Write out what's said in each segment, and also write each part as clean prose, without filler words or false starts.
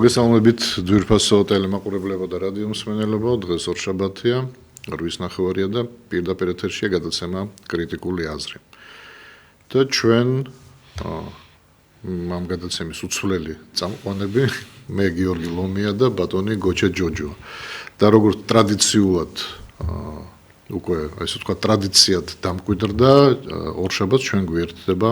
მოგესალმებით ძვირფასო ტელემაყურებლებო და რადიო მსმენელებო, დღეს ორშაბათია, 8:09 და პირდაპირ ეთერშია გადაცემა კრიტიკული აზრი. და ჩვენ ამ გადაცემის უცვლელი წამყვანები მე გიორგი ლომია და ბატონი გოჩა ჯოჯოა. და როგორც ტრადიციულად უკვე ასე ვთქვათ ტრადიციად დამკვიდრდა ორშაბათს ჩვენ გვერდდება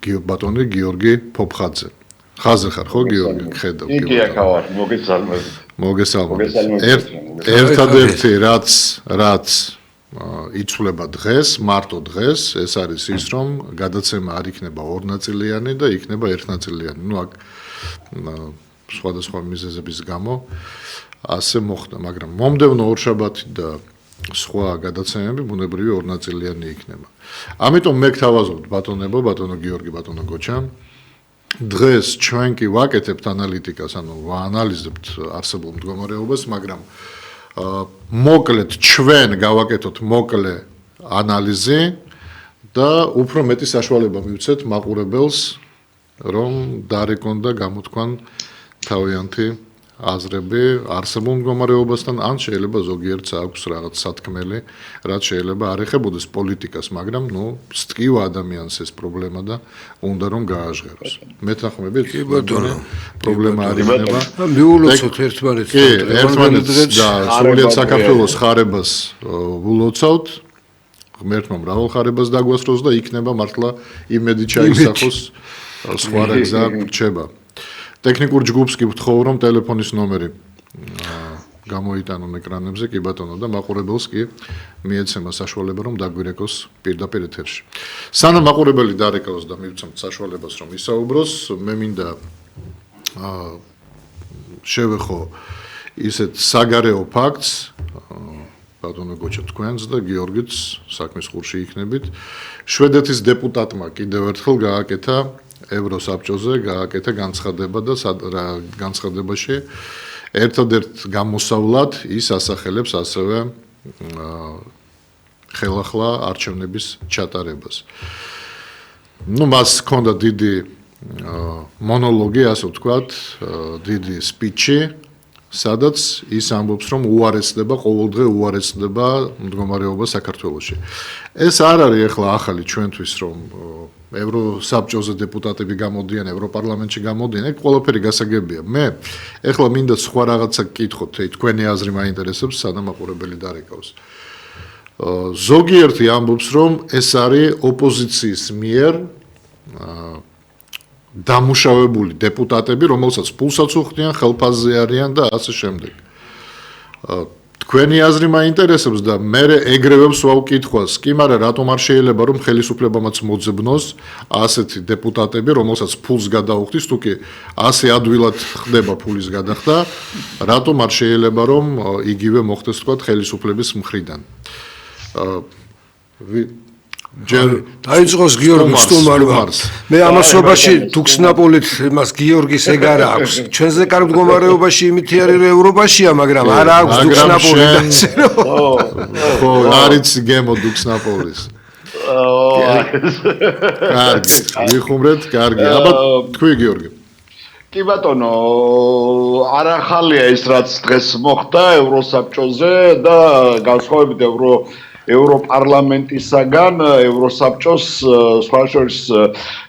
ბატონი გიორგი ფოფხაძე. ხაზე ხარ ხო გიორგი ხედავ კი ახავარ მოგესალმებით ერთადერთი რაც იცვლება დღეს მარტო დღეს ეს არის ის რომ გადაცემა არ იქნება ორნაწილიანი და იქნება ერთნაწილიანი ნუ აქ სხვადასხვა მიზეზების გამო ასე მოხდა მაგრამ მომდევნო ორშაბათი და სხვა გადაცემები ბუნებრივი ორნაწილიანი იქნება ამიტომ მე გთავაზობთ ბატონებო ბატონო გიორგი ბატონო გოჩა დღეს ჩვენ კი ვაკეთებთ ანალიტიკას, ანუ ვაანალიზებთ არსებულ მდგომარეობას, მაგრამ მოკლედ ჩვენ გავაკეთოთ მოკლე ანალიზი და უფრო მეტი საშუალება მივცეთ მაყურებელს, რომ დარეკონ და გამოთქვან თავიანთი აზრები არსებულ მდგომარეობასთან, ან შეიძლება ზოგიერთს აქვს რაღაც სათქმელი, რაც შეიძლება არ ეხებოდეს პოლიტიკას, მაგრამ ნუ სტკივა ადამიანს ეს პრობლემა და უნდა რომ გააჟღეროს. მეთანხმებით, კი ბატონო, პრობლემა არ იქნება. მიულოცოთ ერთმანეთს. კი, ერთმანეთს და სრულიად საქართველოს ხარებას ვილოცავთ. ღმერთმა მრავალ ხარებას დაგვასწროს და იქნება მართლა იმედი ჩაისახოს სხვა რა გზა რჩება. ტექნიკურ ჯგუფს კი ვთხოვ რომ ტელეფონის ნომერი გამოიტანონ ეკრანებზე კი ბატონო და მაყურებელს კი მიეცემა საშუალება რომ დაგვირეკოს პირდაპირ ეთერში. სანამ მაყურებელი დარეკავს და მივცემთ საშუალებას რომ ისაუბროს, მე მინდა შევეხო ისეთ საგარეო ფაქტს ბატონო გოჩა თქვენს და გიორგიც საქმის ხურში იქნებით. შვედეთის დეპუტატმა კიდევ ერთხელ გააკეთა ევროსაბჭოზე გააკეთა განცხადება და განცხადებაში ერთადერთ გამოსავლად ის ასახელებს ასევე ხელახლა არჩევნების ჩატარებას. ნუ მას ჰქონდა დიდი მონოლოგი, ასე ვთქვათ, დიდი სპიჩი, სადაც ის ამბობს, რომ უარესდება, ყოველდღე უარესდება მდგომარეობა საქართველოში. ეს არ არის ახლა ახალი ჩვენთვის, რომ ევროსაბჭოზე დეპუტატები გამოდიან, ევროპარლამენტში გამოდიან, ეგ ყველაფერი გასაგებია. მე ახლა მინდა სხვა რაღაცა გკითხოთ, თქვენი აზრი მაინტერესებს, სანამ მაყურებელი დარეკავს. ზოგიერთი ამბობს, რომ ეს არის ოპოზიციის მიერ დამუშავებული დეპუტატები, რომელსაც ფულსაც უხდიან, ხელფასზე არიან და ასე შემდეგ. თქვენი აზრი მაინტერესებს და მე ეგრევე ვსვავ კითხვას, კი, მაგრამ რატომ არ შეიძლება რომ ხელისუფლებამაც მოძებნოს ასეთი დეპუტატები, რომელსაც ფულს გადაუხდის, თუ კი ასე ადვილად ხდება ფულის გადახდა, რატომ არ შეიძლება რომ იგივე მოხდეს თქვა ხელისუფლების მხრიდან. დაიწყოს გიორგი სტუმარს. მე ამასობაში დუქსნაპოლით მას გიორგის ეგარა აქვს. ჩვენზე კარგ მდგომარეობაში იმითი არის რომ ევროპაშია, მაგრამ არა აქვს დუქსნაპოლი და ასე რომ. ხო, არიც გემო დუქსნაპოლის. კარგი, ვიხუმრეთ, კარგი. აბა თქვი გიორგი. კი ბატონო, არ ახალია ის რაც დღეს მოხდა ევროსაბჭოზე და განსხვავებით ევროპარლამენტისაგან ევროსაბჭოს სხვა შორის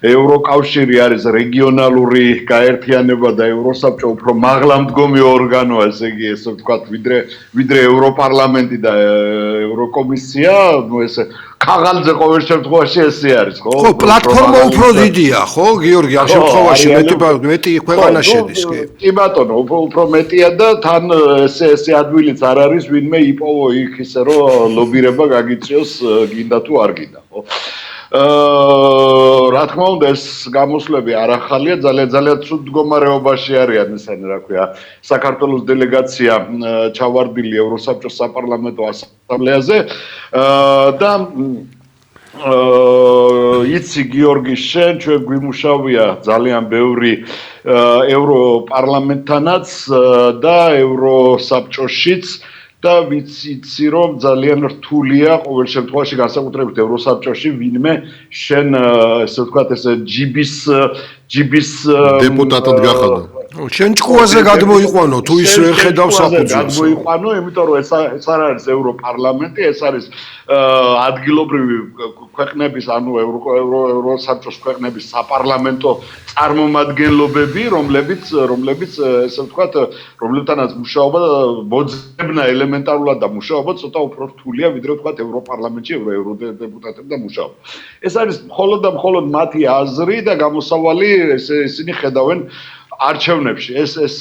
ევროკავშირი არის რეგიონალური გაერთიანება და ევროსაბჭო უფრო მაღლამდგომი ორგანოა, ესე იგი, ესე ვთქვათ, ვიდრე ევროპარლამენტი და ევროკომისია, ნუ ესე ქაღალდზე ყოველ შემთხვევაში ესე არის, ხო? ხო, პლატფორმა უფრო დიდია, ხო, გიორგი, ამ შემთხვევაში მეტი ქვეყანა შედის, კი. კი ბატონო, უფრო მეტია და თან ესე ადგილიც არ არის, ვინმე იპოვო იქ ისე რომ ლობირება გაგიწიოს გინდა თუ არ გინდა, ხო? რა თქმა უნდა, ეს გამოსვლები არ ახალია, ძალიან ცუდ მდგომარეობაში არიან ისინი, რა ქვია, საქართველოს დელეგაცია ჩავარდილი ევროსაბჭოს საპარლამენტო ასამბლეაზე და იცი გიორგი შენ ჩვენ გვიმუშავია ძალიან ბევრი ევროპარლამენტთანაც და ევროსაბჭოშიც და ვიცი რომ ძალიან რთულია ყოველ შემთხვევაში განსაკუთრებით ევროსაბჭოში ვინმე შენ ესე ვთქვათ ესე ჯიბის დეპუტატად გახადო. შენ ჭკუაზე გადმოიყვანო თუ ის ვერ ხედავს საფუძველს. გადმოიყვანო, იმიტომ რომ ეს არ არის ევროპარლამენტი, ეს არის ადგილობრივი ქვეყნების, ანუ ევროსაბჭოს ქვეყნების საპარლამენტო წარმომადგენლობები, რომლებიც ესე ვთქვათ, რომლებთანაც მუშაობა მოძებნა ელემენტარულად და მუშაობა ცოტა უფრო რთულია, ვიდრე ვთქვათ ევროპარლამენტში ევროდეპუტატებთან მუშაობა. ეს არის მხოლოდ და მხოლოდ მათი აზრი და გამოსავალი ისინი ხედავენ არჩევნებში. ეს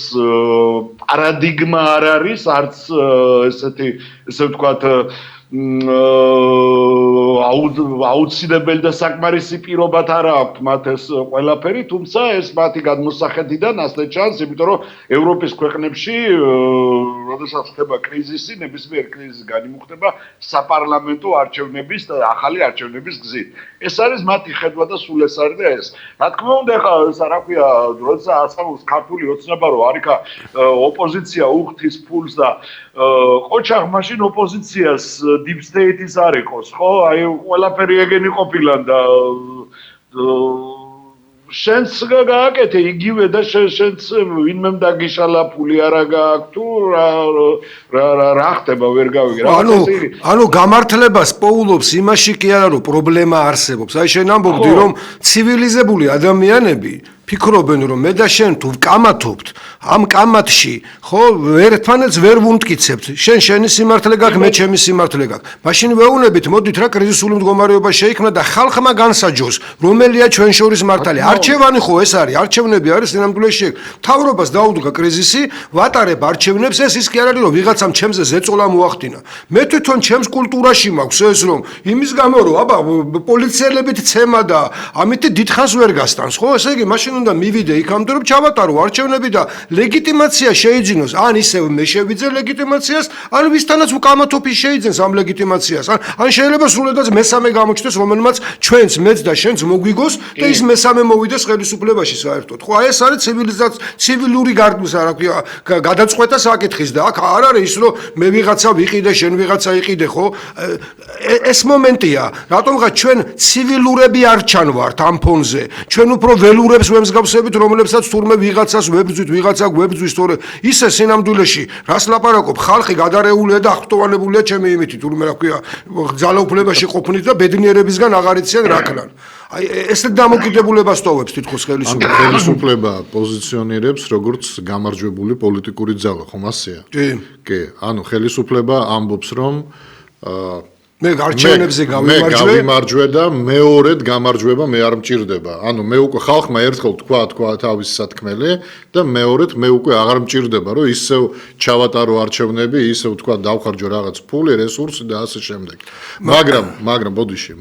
პარადიგმა არ არის, არც ესეთი, ესე ვთქვათ, აუცილებელი და საკმარისი პირობად არ აქვს მათ ეს ყველაფერი, თუმცა ეს მათი გადმოსახედიდან ასეთ ჩანს, იმიტომ რომ ევროპის ქვეყნებში, როდესაც ხდება კრიზისი, ნებისმიერ კრიზისს განიმუხტება საპარლამენტო არჩევნების და ახალი არჩევნების გზით. ეს არის მათი ხედვა და სულ ეს არის და ეს. რა თქმა უნდა, ეხლა ეს რა ქვია, როცა ასამოს ქართული ოცნება რომ არიქა ოპოზიცია უხდის ფულს და ყოჩაღ მაშინ ოპოზიციას deep state-ის არ იყოს, ხო? აი ყველაფერი ეგენი ყოფილან და შენს გააკეთე იგივე და შენს ვინმემ დაგიშალა ფული არა გააქვს თუ რა ხდება ვერ გავიგე. ანუ გამართლებას პოულობს იმაში კი არა რომ პრობლემა არსებობს. აი შენ ამბობდი რომ ცივილიზებული ადამიანები ფიქრობენ რომ მე და შენ თუ ვკამათობთ ამ კამათში ხო ერთმანეთს ვერ ვუმტკიცებთ შენი სიმართლე გაქვს მე ჩემი სიმართლე გაქვს მაშინ ვეუბნებით მოდით რა კრიზისული მდგომარეობა შეიქმნა და ხალხმა განსაჯოს რომელია ჩვენ შორის მართალი არჩევანი ხო ეს არის არჩევნები არის სინამდვილეში მთავრობას დაუდგა კრიზისი ვატარებ არჩევნებს ეს კი არ არის რომ ვიღაცამ ჩემზე ზეწოლა მოახდინა მე თვითონ ჩემს კულტურაში მაქვს ეს რომ იმის გამო რომ აბა პოლიციელებით ცემა და ამით დიდხანს ვერ გასტანს ხო ესე იგი მაშინ უნდა მივიდე იქამდე რომ ჩავატარო არჩევნები და ლეგიტიმაცია შეიძინოს ან ისევ მე შევიძე ლეგიტიმაციას ან ვისთანაც უკამათობი შეიძენს ამ ლეგიტიმაციას ან შეიძლება სრულად მესამე გამოჩნდეს რომელმაც ჩვენც მეც და შენც მოგვიგოს და ის მესამე მოვიდეს ხელისუფლებაში საერთოდ ხო აი ეს არის ცივილური გარდმის რა ქვია გადაწყვეტა საკითხის და აქ არ არის ის რომ მე ვიღაცა ვიყიდე შენ ვიღაცა იყიდე ხო ეს მომენტია რატომღაც ჩვენ ცივილურები არ ჩანვართ ამ ფონზე ჩვენ უფრო ველურებს მსგავსებით რომლებსაც თურმე ვიღაცას ვებძვით ვიღაცა გვებძვის თორე ისე სინამდვილეში რას ლაპარაკობ ხალხი გადარეულია და აღტოვანებულია ჩემი იმითი თურმე რა ქვია ძალაუფლებაში ყოფნით და ბედნიერებისგან აღარ იციან რა ქნან აი ესეთ დამოკიდებულებას ტოვებს თითქოს ხელისუფლება პოზიციონირებს როგორც გამარჯვებული პოლიტიკური ძალა ხომ ასეა კი ანუ ხელისუფლება ამბობს რომ მე არჩევნებზე გავიმარჯვე და მეორედ გამარჯვება მე არ მჭირდება. ანუ მე უკვე ხალხმა ერთხელ თქვა თავისი სათქმელი და მეორედ მე უკვე აღარ მჭირდება რომ ისევ ჩავატარო არჩევნები, ისევ თქვა დავხარჯო რაღაც ფული, რესურსი და ასე შემდეგ. მაგრამ ბოდიში,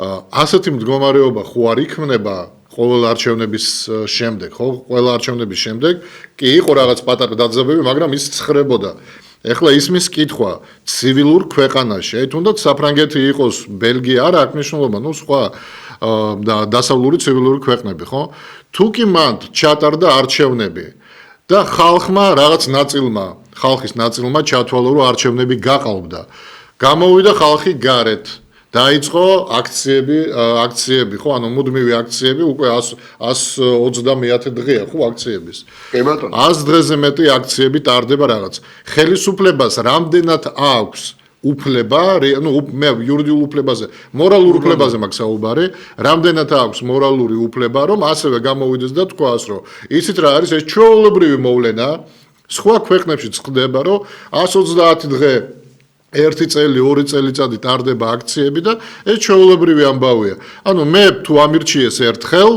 ასეთი მდგომარეობა ხო არ იქმნება ყოველ არჩევნების შემდეგ, ხო? ყველა არჩევნების შემდეგ კი იყო რაღაც პატარა დაძაბები, მაგრამ ის ცხრებოდა. ეხლა ისმის კითხვა ცივილურ ქვეყანაში, აი თუნდაც საფრანგეთი იყოს, ბელგია არ აქვს მნიშვნელობა, ნუ სხვა დასავლური ცივილური ქვეყნები, ხო? თუ კი მანდ ჩატარდა არჩევნები და ხალხმა რაღაც ნაწილმა, ხალხის ნაწილმა ჩათვალა რომ არჩევნები გაყალბდა. გამოვიდა ხალხი გარეთ. დაიწყო აქციები, ხო, ანუ მუდმივი აქციები, უკვე 120 დღეა, ხო, აქციების. კი ბატონო. 100 დღეზე მეტი აქციები ტარდება რაღაც. ხელისუფლებას რამდენად აქვს უფლება, ანუ მე იურიდიულ უფლებაზე, მორალურ უფლებაზე მაქვს საუბარი, რამდენად აქვს მორალური უფლება, რომ ასევე გამოვიდეს და თქვას, რომ იცით რა არის ეს ჩვეულებრივი მოვლენა, სხვა ქვეყნებშიც ხდება, რომ 130 დღე ერთი წელი, ორი წელიწადი ტარდება აქციები და ეს ჩვეულებრივი ამბავია. ანუ მე თუ ამირჩიეს ერთხელ,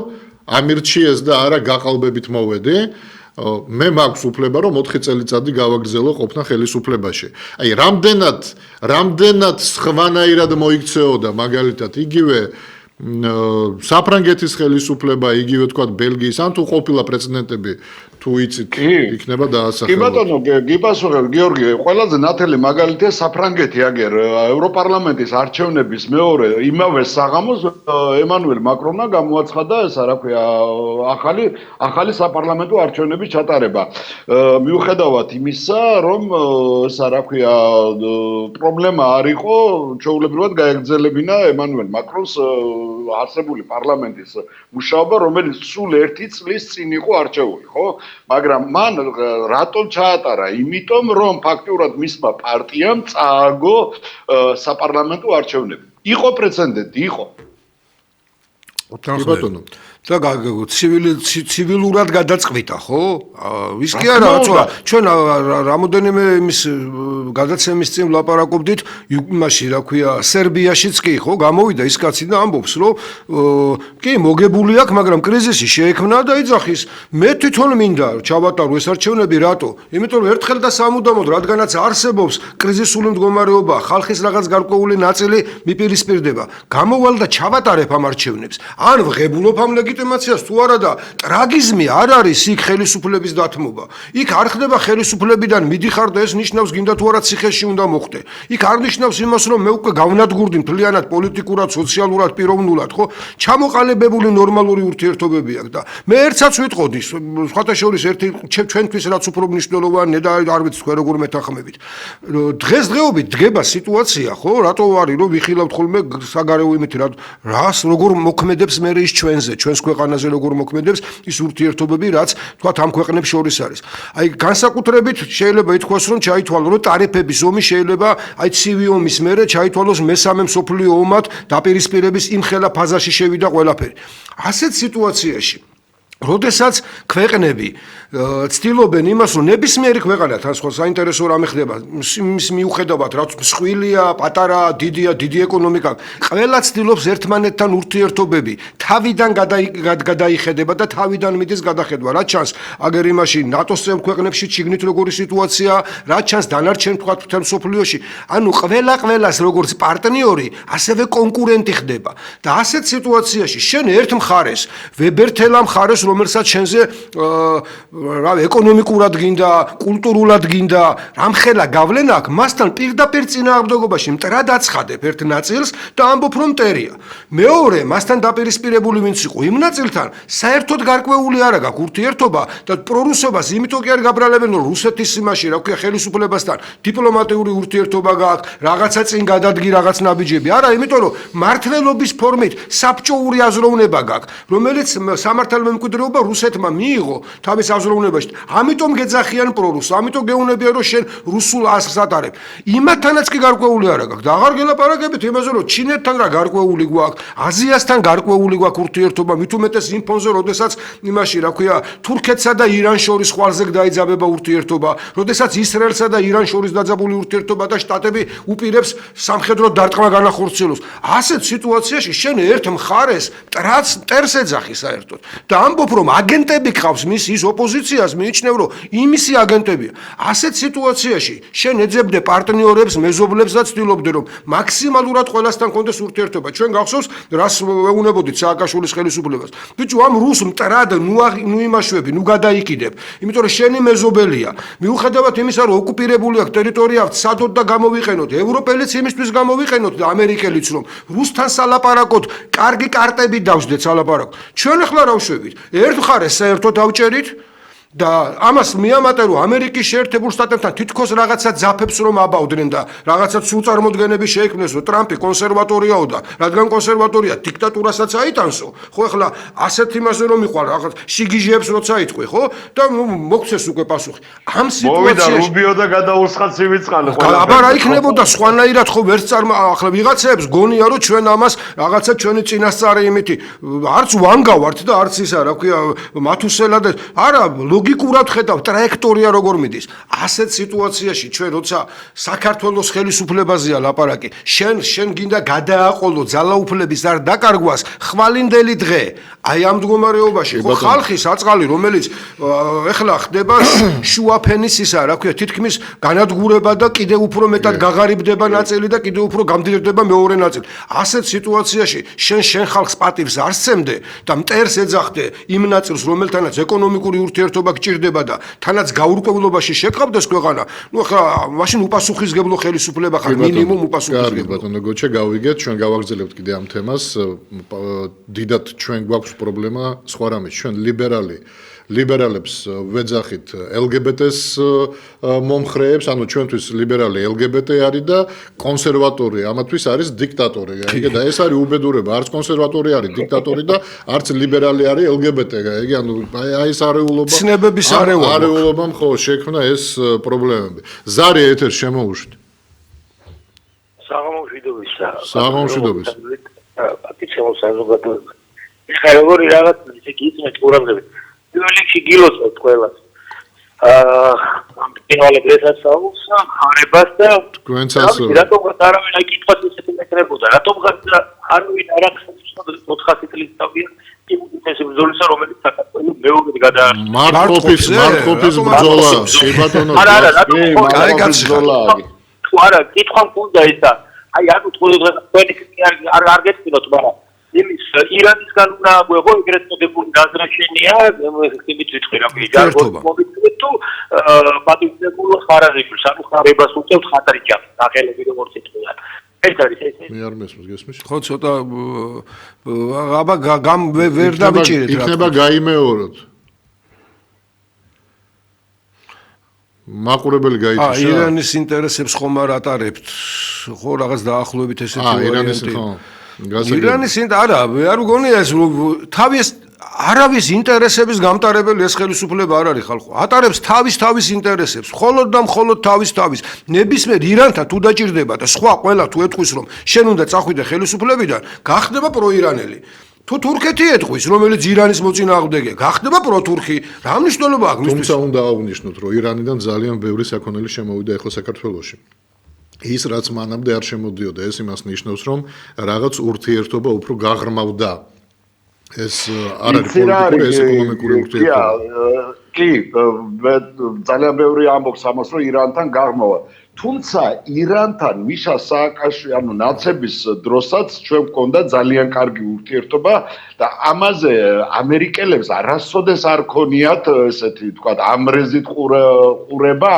ამირჩიეს და არა გაყალბებით მოვედი, მე მაქვს უფლება რომ 4 წელიწადი გავაგრძელო ყოფნა ხელისუფლებაში. აი, რამდენად სხვანაირად მოიქცეოდა მაგალითად იგივე საფრანგეთის ხელისუფლება, იგივე თქვა ბელგიის, ან თუ ყოფილა პრეცედენტები, თუ თუ იცით კი. იქნება კი დაასახელოთ. ბატონო, გიპასუხებ გიორგი, ყველაზე ნათელი მაგალითია საფრანგეთი აგერ ევროპარლამენტის არჩევნების მეორე იმავე საღამოს ემანუელ მაკრონმა გამოაცხადა ესა რა ქვია ახალი საპარლამენტო არჩევნების ჩატარება. მიუხედავად იმისა, რომ ესა რა ქვია პრობლემა არ იყო, ჩვეულებრივად გაეგრძელებინა ემანუელ მაკრონს არსებული პარლამენტის მუშაობა, რომელიც სულ 1 წლის წინ იყო არჩეული, ხო? მაგრამ მან რატომ ჩაატარა? იმიტომ, რომ ფაქტურად მისმა პარტიამ წააგო საპარლამენტო არჩევნები. იყო პრეცედენტი, იყო. კი ბატონო. და ცივილურად გადაწყვიტა, ხო? ის კი არა, რაცო ჩვენ რამოდენიმე იმის გადაცემის წინ ვლაპარაკობდით იმაში, რა ქვია, სერბიაშიც კი, ხო? გამოვიდა ის კაცი და ამბობს, რომ კი, მოგებული აქვს, მაგრამ კრიზისი შეექმნა და იძახის. მე თვითონ მინდა ჩავატარო ეს არჩევნები, რატო? იმიტომ რომ ერთხელ და სამუდამოდ, რადგანაც არსებობს კრიზისული მდგომარეობა, ხალხის რაღაც გარკვეული ნაწილი მიპირისპირდება. გამოვალ და ჩავატარებ ამ არჩევნებს. ან ვღებულობ ამ ლეგიტიმაციას თუ არა და ტრაგიზმი არ არის იქ ხელისუფლების დათმობა. იქ არ ხდება ხელისუფლებიდან მიდიხარ და ეს ნიშნავს გინდა თუ არა ციხეში უნდა მოხდე. იქ არ ნიშნავს იმას რომ მე უკვე გავნადგურდი მთლიანად პოლიტიკურად, სოციალურად, პიროვნულად, ხო? ჩამოყალიბებული ნორმალური ურთიერთობები აქვს და მე ერთსაც ვიტყოდი, სხვათა შორის ერთი ჩვენთვის რაც უფრო მნიშვნელოვანია და არ ვიცი თქვენ როგორ მეთანხმებით. დღესდღეობით დგება სიტუაცია, ხო? რატო არის რომ ვიხილავთ ხოლმე საგარეო იმით რას როგორ მოქმედებს მე ის ჩვენზე, ჩვენს ქვეყანაზე როგორ მოქმედებს ის ურთიერთობები, რაც თქვათ ამ ქვეყნებს შორის არის. აი განსაკუთრებით შეიძლება ითქვას, რომ ჩაითვალო, რომ ტარიფების ომი შეიძლება აი ცივი ომის მერე ჩაითვალოს მესამე მსოფლიო ომად დაპირისპირების იმ ხელა ფაზაში შევიდა ყველაფერი. ასეთ სიტუაციაში როდესაც ქვეყნები ცდილობენ იმას, რომ ნებისმიერი ქვეყანა თან სხვა საინტერესო რამე ხდება, იმის მიუხედავად, რაც მსხვილია, პატარა, დიდია, დიდი ეკონომიკა, ყველა ცდილობს ერთმანეთთან ურთიერთობები თავიდან გადაიხედება და თავიდან მიდის გადახედვა. რაც ჩანს, აგერ იმაში ნატოს წევრ ქვეყნებში შიგნით როგორი სიტუაცია, რაც ჩანს დანარჩენ თქვათ მთელ მსოფლიოში, ანუ ყველას როგორც პარტნიორი, ასევე კონკურენტი ხდება. და ასეთ სიტუაციაში შენ ერთ მხარეს ვებერთელ ამ მხარეს რომელსაც შენზე ეკონომიკურად გინდა, კულტურულად გინდა, რამხელა გავლენა აქვს, მასთან პირდაპირ წინააღმდეგობაში მტრად აცხადებ ერთ ნაწილს და ამბობ რომ მტერია. მეორე, მასთან დაპირისპირებული ვინც იყო, იმ ნაწილთან საერთოდ გარკვეული არ აქვს ურთიერთობა და პრორუსობას იმიტომ კი არ გაბრალებენ, რომ რუსეთის იმაში, რა ქვია, ხელისუფლებასთან დიპლომატიური ურთიერთობა გააქვს, რაღაცა წინ გადადგი რაღაც ნაბიჯები. არა, იმიტომ რომ მართლობის ფორმით საბჭოური აზროვნება გაქვს, რომელიც სამართალმემკვიდრეობა რუსეთმა მიიღო თავის აზროვნებაში. ამიტომ გეძახიან პრორუსს, ამიტომ გეუნებიან რომ შენ რუსულ ასლს ატარებ. იმათანაც კი გარკვეული არ აქვს. და აღარ გელაპარაკებით იმაზე, რომ ჩინეთთან რა გარკვეული გვაქვს, აზიასთან გარკვეული გვაქვს ურთიერთობა, მით უმეტეს იმ ფონზე, როდესაც იმაში, რა ქვია, თურქეთსა და ირანს შორის ხვალზე დაიძაბება ურთიერთობა, როდესაც ისრაელსა და ირანს შორის დაძაბული ურთიერთობა და შტატები უპირებს სამხედრო დარტყმა განახორციელოს. ასეთ სიტუაციაში შენ ერთ მხარეს მტერს ეძახი საერთოდ. და ამბობ რომ აგენტები ყავს მის ის ოპოზიციას მიიჩნევ რომ იმისი აგენტებია. ასეთ სიტუაციაში შენ ეძებდე პარტნიორებს, მეზობლებს და ცდილობდე რომ მაქსიმალურად ყველასთან კონდეს ურთიერთობა. ჩვენ გახსოვს რას ვეუბნებოდით სააკაშვილის ხელისუფლებას. ბიჭო ამ რუს მტრად ნუ იმაშვები, ნუ გადაიკიდებ. იმიტომ რომ შენი მეზობელია. მიუხედავად იმისა რომ ოკუპირებული აქვს ტერიტორია, სადოთ და გამოვიყენოთ. ევროპელიც იმისთვის გამოვიყენოთ და ამერიკელიც რომ რუსთან სალაპარაკოთ, კარგი კარტები დავსდეთ სალაპარაკო. ჩვენ ახლა რა ვშვებით? ერთ მხარეს საერთოდ დავჭერით და ამას მიამატე რომ ამერიკის შეერთებულ შტატებთან თითქოს რაღაცა ძაფებს რომ აბავდნენ და რაღაცა სულ წარმოდგენები შეექმნეს რომ ტრამპი კონსერვატორიაო და რადგან კონსერვატორია დიქტატურასაც აიტანსო ხო ახლა ასეთ იმაზე რომ მიყვა რაღაც სიგიჟეებს როცა იტყვი ხო და მოგცეს უკვე პასუხი ამ სიტუაციაში მოვიდა რუბიო და გადაუსხა ცივიწყალი ყველა აბა რა იქნებოდა სხვანაირად ხო ვერც ახლა ვიღაცებს გონია რომ ჩვენ ამას რაღაცა ჩვენი წინასწარი იმითი არც ვანგავართ და არც ისა რა ქვია მათუსელა და არა ლოგიკურად ხედავ ტრაექტორია როგორ მიდის. ასეთ სიტუაციაში ჩვენ როცა საქართველოს ხელისუფლებაზეა ლაპარაკი, შენ გინდა გადააყოლო ძალაუფლების არ დაკარგვას ხვალინდელი დღე. აი ამ მდგომარეობაში ხო ხალხი საწყალი რომელიც ეხლა ხდება შუაფენის ისა რა ქვია თითქმის განადგურება და კიდევ უფრო მეტად გაღარიბდება ნაწილი და კიდევ უფრო გამდიდრდება მეორე ნაწილი. ასეთ სიტუაციაში შენ ხალხს პატივს არ სცემდე და მტერს ეძახდე იმ ნაწილს რომელთანაც ეკონომიკური ურთიერთობა გჭირდება და თანაც გაურკვევლობაში შეკავდეს ქვეყანა. ნუ ახლა მაშინ უპასუხისგებლო ხელისუფლება ხარ მინიმუმ უპასუხისგებლო. ბატონო გოჩა გავიგეთ ჩვენ გავაგრძელებთ კიდე ამ თემას დიდად ჩვენ გვაქვს პრობლემა სხვა რამის ჩვენ ლიბერალებს ვეძახით LGBT-ს მომხრეებს, ანუ ჩვენთვის ლიბერალი LGBT არის და კონსერვატორი ამათვის არის დიქტატორი. და ეს არის უბედურება, არც კონსერვატორი არის დიქტატორი და არც ლიბერალი არის LGBT. ანუ აი ეს არეულობა ცნებების არეულობამ ხო შექმნა ეს პრობლემები. ზარი ეთერ შემოუშვით. საღამოშვიდობის. პატიციო საზოგადოება. ეხლა როგორი რაღაც ისე გიწმეთ ყურადღებით. პირველში გილოცავთ ყველას. ამ პინვალებსაც აუს ხარებას და თქვენცაც რატომღაც არავინ აი კითხვას ისეთი მეკრებოდა. რატომღაც არავინ არ ახსენებს 400 წლის თავია იმუნიტეტის ბრძოლისა რომელიც საქართველოს მეურვედ გადაარჩა. მარტყოფის ბრძოლა. კი ბატონო. არა, რატომ ბრძოლა? თუ არა, კითხვა მქონდა ისა. აი ანუ თქვენი არ გეცინოთ, მაგრამ იმის ირანისგან უნდა მოეღო ეგრეთ წოდებული გაზრაშენია, ხმით ვიტყვი რა ვიჯაროთ მომიწვით თუ პატივცემულ ხარაზებს, ანუ ხარებას უწევთ ხატრიჭა, სახელები როგორც იტყვიან. ეს არის ეს. მე არ მესმის გესმის? ხო ცოტა აბა ვერ დავიჭირეთ რა. იქნება გაიმეოროთ. მაყურებელი გაიჩიშა. ირანის ინტერესებს ხომ არ ატარებთ. ხო რაღაც დაახლოებით ესეთი ვარიანტი. ირანის არა, არ მგონია ეს თავის არავის ინტერესების გამტარებელი ეს ხელისუფლება არ არის ხალხო. ატარებს თავის ინტერესებს, მხოლოდ და მხოლოდ თავის. ნებისმიერ ირანთან თუ დაჭირდება და სხვა ყველა თუ ეთქვის რომ შენ უნდა წახვიდე ხელისუფლებიდან, გახდება პროირანელი. თუ თურქეთი ეთქვის, რომელიც ირანის მოწინააღმდეგე, გახდება პროთურქი. რა მნიშვნელობა აქვს მისთვის? თუმცა უნდა აღვნიშნოთ, რომ ირანიდან ძალიან ბევრი საქონელი შემოვიდა ახლა საქართველოში. ის რაც მანამდე არ შემოდიოდა, ეს იმას ნიშნავს, რომ რაღაც ურთიერთობა უფრო გაღრმავდა. ეს არ არის პოლიტიკური, ეს ეკონომიკური ურთიერთობა. კი, ძალიან ბევრი ამბობს ამას, რომ ირანთან გაღრმავა. თუმცა ირანთან მიშა სააკაშვილი, ანუ ნაცების დროსაც ჩვენ გვქონდა ძალიან კარგი ურთიერთობა და ამაზე ამერიკელებს არასოდეს არ ქონიათ ესეთი თქვა ამრეზით ყურება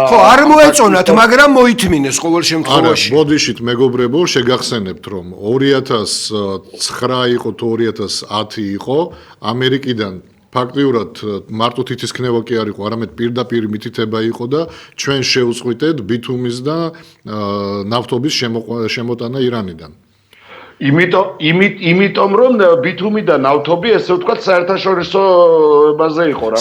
ხო არ მოეწონათ, მაგრამ მოითმინეს ყოველ შემთხვევაში. არა, ბოდიშით მეგობრებო, შეგახსენებთ რომ 2009 იყო თუ 2010 იყო ამერიკიდან ფაქტიურად მარტო თითისქნება კი არ იყო, არამედ პირდაპირ მითითება იყო და ჩვენ შევწყვიტეთ ბითუმის და ნავთობის შემოტანა ირანიდან. იმიტომ რომ ბითუმი და ნავთობი ესე ვთქვათ საერთაშორისო ბაზე იყო რა.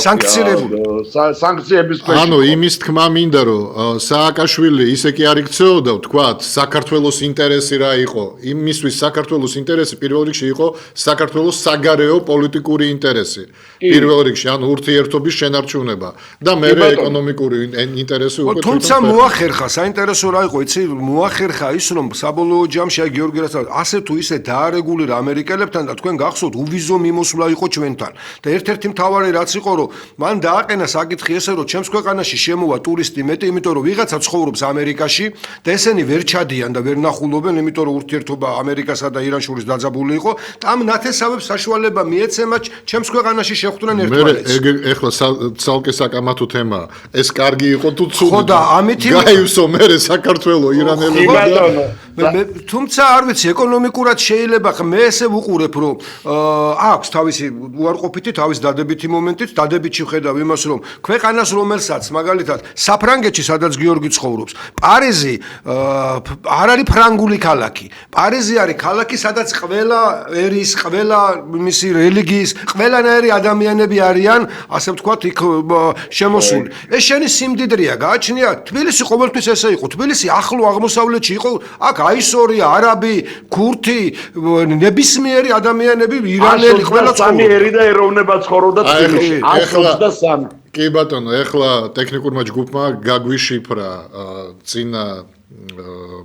სანქციების ქვეშ. ანუ იმის თქმა მინდა რომ სააკაშვილი ისე კი არ იქცეოდა ვთქვათ საქართველოს ინტერესი რა იყო. იმისთვის საქართველოს ინტერესი პირველ რიგში იყო საქართველოს საგარეო პოლიტიკური ინტერესი. პირველ რიგში ანუ ურთიერთობის შენარჩუნება და მერე ეკონომიკური ინტერესი უკვე. თუმცა მოახერხა საინტერესო რა იყო, იცი, მოახერხა ის რომ საბოლოო ჯამში აი გიორგი რასაც ასე თუ ისე დაარეგულირა ამერიკელებთან და თქვენ გახსოვთ უვიზო მიმოსვლა იყო ჩვენთან და ერთ-ერთი მთავარი რაც იყო რომ მან დააყენა საკითხი ესე რომ ჩემს ქვეყანაში შემოვა ტურისტი მეტი იმიტომ რომ ვიღაცა ცხოვრობს ამერიკაში და ესენი ვერ ჩადიან და ვერ ნახულობენ იმიტომ რომ ურთიერთობა ამერიკასა და ირანს შორის დაძაბული იყო და ამ ნათესავებს საშუალება მიეცემა ჩემს ქვეყანაში შეხვდნენ ერთმანეთს. ეხლა ცალკე საკამათო თემაა. ეს კარგი იყო თუ ცუდი? ხო და ამით გაივსო მერე საქართველო ირანელებმა თუმცა არ ვიცი ეკონომიკურად შეიძლება მე ესე ვუყურებ რომ აქვს თავისი უარყოფითი თავის დადებითი მომენტით დადებითი ხედავ იმას რომ ქვეყანას რომელსაც მაგალითად საფრანგეთში სადაც გიორგი ცხოვრობს პარიზი არ არის ფრანგული ქალაქი პარიზი არის ქალაქი სადაც ყველა ერის ყველა მისი რელიგიის ყველანაირი ადამიანები არიან ასე ვთქვათ იქ შემოსული ეს შენი სიმდიდრეა გააჩნია თბილისი ყოველთვის ესე იყო თბილისი ახლო აღმოსავლეთში იყო აქ აისორია არაბი ქურთი ნებისმიერი ადამიანები ირანელი ყველა სამი ერი და ეროვნება ცხოვრობდა თბილისში 123 კი ბატონო, ეხლა ტექნიკურმა ჯგუფმა გაგვიშიფრა წინა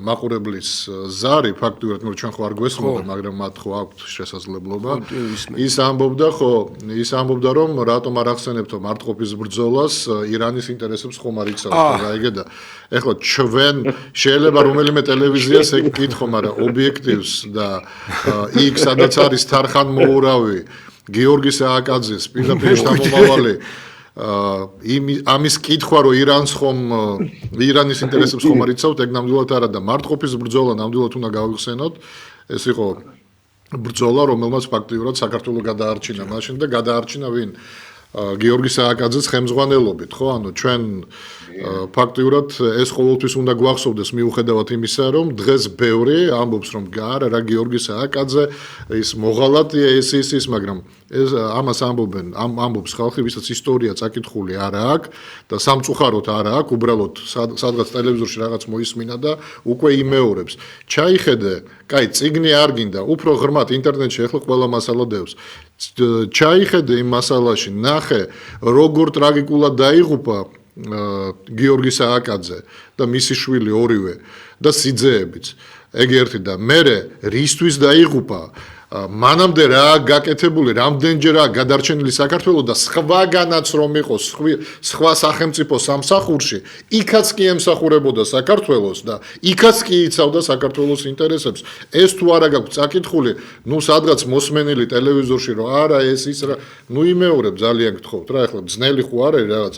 მაყურებლის ზარი, ფაქტურად ჩვენ ხო არ გვესმოდა, მაგრამ მათ ხო აქვთ შესაძლებლობა. ის ამბობდა, რომ რატომ არ ახსენებთო მარტყოფის ბრძოლას, ირანის ინტერესებს ხომ არ იცავთ, რა იგე და ეხლა ჩვენ შეიძლება რომელიმე ტელევიზიას ეგ კითხო, მაგრამ ობიექტივს და იქ სადაც არის თარხან მოურავი გიორგი სააკაძეს პირდაპირ შთამომავალი ამის კითხვა რომ ირანის ინტერესებს ხომ არ იცავთ, ეგ ნამდვილად არა და მარტყოფის ბრძოლა ნამდვილად უნდა გავიხსენოთ. ეს იყო ბრძოლა, რომელმაც ფაქტიურად საქართველოს გადაარჩინა მაშინ და გადაარჩინა ვინ? გიორგი სააკაძის ხელმძღვანელობით, ხო? ანუ ჩვენ ფაქტიურად ეს ყოველთვის უნდა გვახსოვდეს მიუხედავად იმისა, რომ დღეს ბევრი ამბობს, რომ არა რა გიორგი სააკაძე ის მოღალატეა ის, მაგრამ ეს ამას ამბობს ხალხი, ვისაც ისტორია წაკითხული არ აქვს და სამწუხაროდ არ აქვს, უბრალოდ სადღაც ტელევიზორში რაღაც მოისმინა და უკვე იმეორებს. ჩაიხედე, კაი, წიგნი არ გინდა, უფრო ღრმად ინტერნეტში ახლა ყველა მასალა დევს. ჩაიხედე იმ მასალაში, ნახე, როგორ ტრაგიკულად დაიღუპა გიორგი სააკაძე და მისი შვილი ორივე და სიძეებიც. ეგ ერთი და მერე რისთვის დაიღუპა? მანამდე რა გაკეთებული, რამდენჯერ გადარჩენილი საქართველოს და სხვაგანაც რომ იყოს სხვა სახელმწიფო სამსახურში, იქაც კი ემსახურებოდა საქართველოს და იქაც კი იცავდა საქართველოს ინტერესებს. ეს თუ არა გაქვს წაკითხული, ნუ სადღაც მოსმენილი ტელევიზორში რომ არა ეს ის რა, ნუ იმეორებ ძალიან გთხოვთ რა, ეხლა ძნელი ხო არ არის რაღაც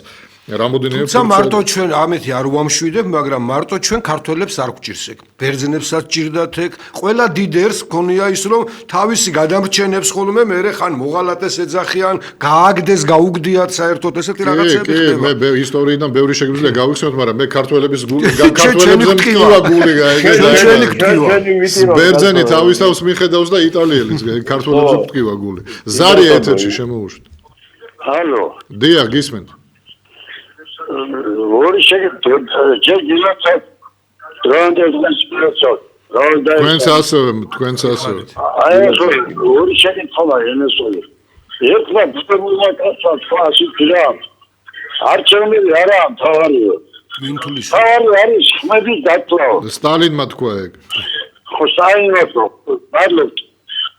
რამოდენიმე თუმცა მარტო ჩვენ ამეთი არ ვამშვიდებ, მაგრამ მარტო ჩვენ ქართველებს არ გვჭირს ეგ. ბერძნებსაც ჭირდათ ეგ. ყველა დიდერს ქონია ის რომ თავისი გადამრჩენებს ხოლმე მერე ხან მოღალატეს ეძახიან, გააგდეს, გაუგდიათ საერთოდ ესეთი რაღაცები ხდება. მე ისტორიიდან ბევრი შეგვიძლია გავიხსენოთ, მაგრამ მე ქართველებზე მტკივა გული ჩვენი გტკივა. ბერძენი თავის თავს მიხედავს და იტალიელიც ქართველებზე მტკივა გული. ზარი ეთერში შემოუშვით. ჰალო. დიახ, გისმენთ. ორი შეგიძლიათ თქვენც ასევე. აი ეს ორი შეგიძლია ენესოი. ერთმა ბრძოლა კაცს ფასი ქრა. არჩევნები არა თავარია. ვინთulis. თავარი არის ხმების დაკლა. სტალინმა თქვა ეგ. ხო საინო მადლობთ.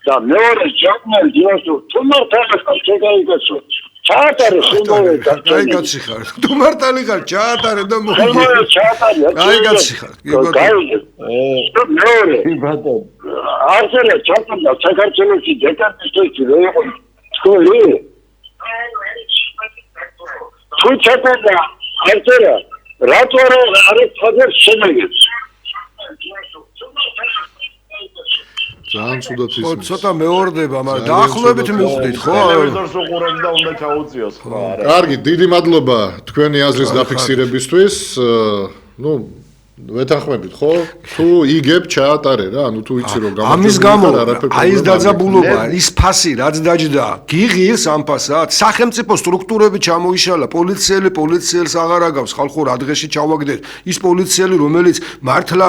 და მეორე ჯამალ დიასო თუმართან შეგაიგაცო. ჩაატარე შემოვე აი კაცი ხარ. თუ მართალი ხარ, ჩაატარე და შემოვე ჩაატარე. აი კაცი ხარ. მეორე არცერა ჩაატარდა საქართველოსი დეკარტისტი რო იყო სკოლი. თუ ჩაატარდა არცერა რატო არ ფადერ შემეგებს. ძალიან ცუდად ის. ხო, ცოტა მეორდება, მაგრამ დაახლოებით მივხვდით, ხო? ტელევიზორს უყურებ და უნდა ჩაუწიოს ხო არა. კარგი, დიდი მადლობა თქვენი აზრის დაფიქსირებისთვის. ნუ ვეთანხმებით, ხო? თუ იგებ ჩაატარე რა, ანუ თუ იცი რომ ამის გამო აი ეს დაძაბულობა, ის ფასი რაც დაჯდა, გიღირს ამ ფასად, სახელმწიფო სტრუქტურები ჩამოიშალა, პოლიციელს აღარ აგავს, ხალხო რა დღეში ჩავაგდეთ. ის პოლიციელი, რომელიც მართლა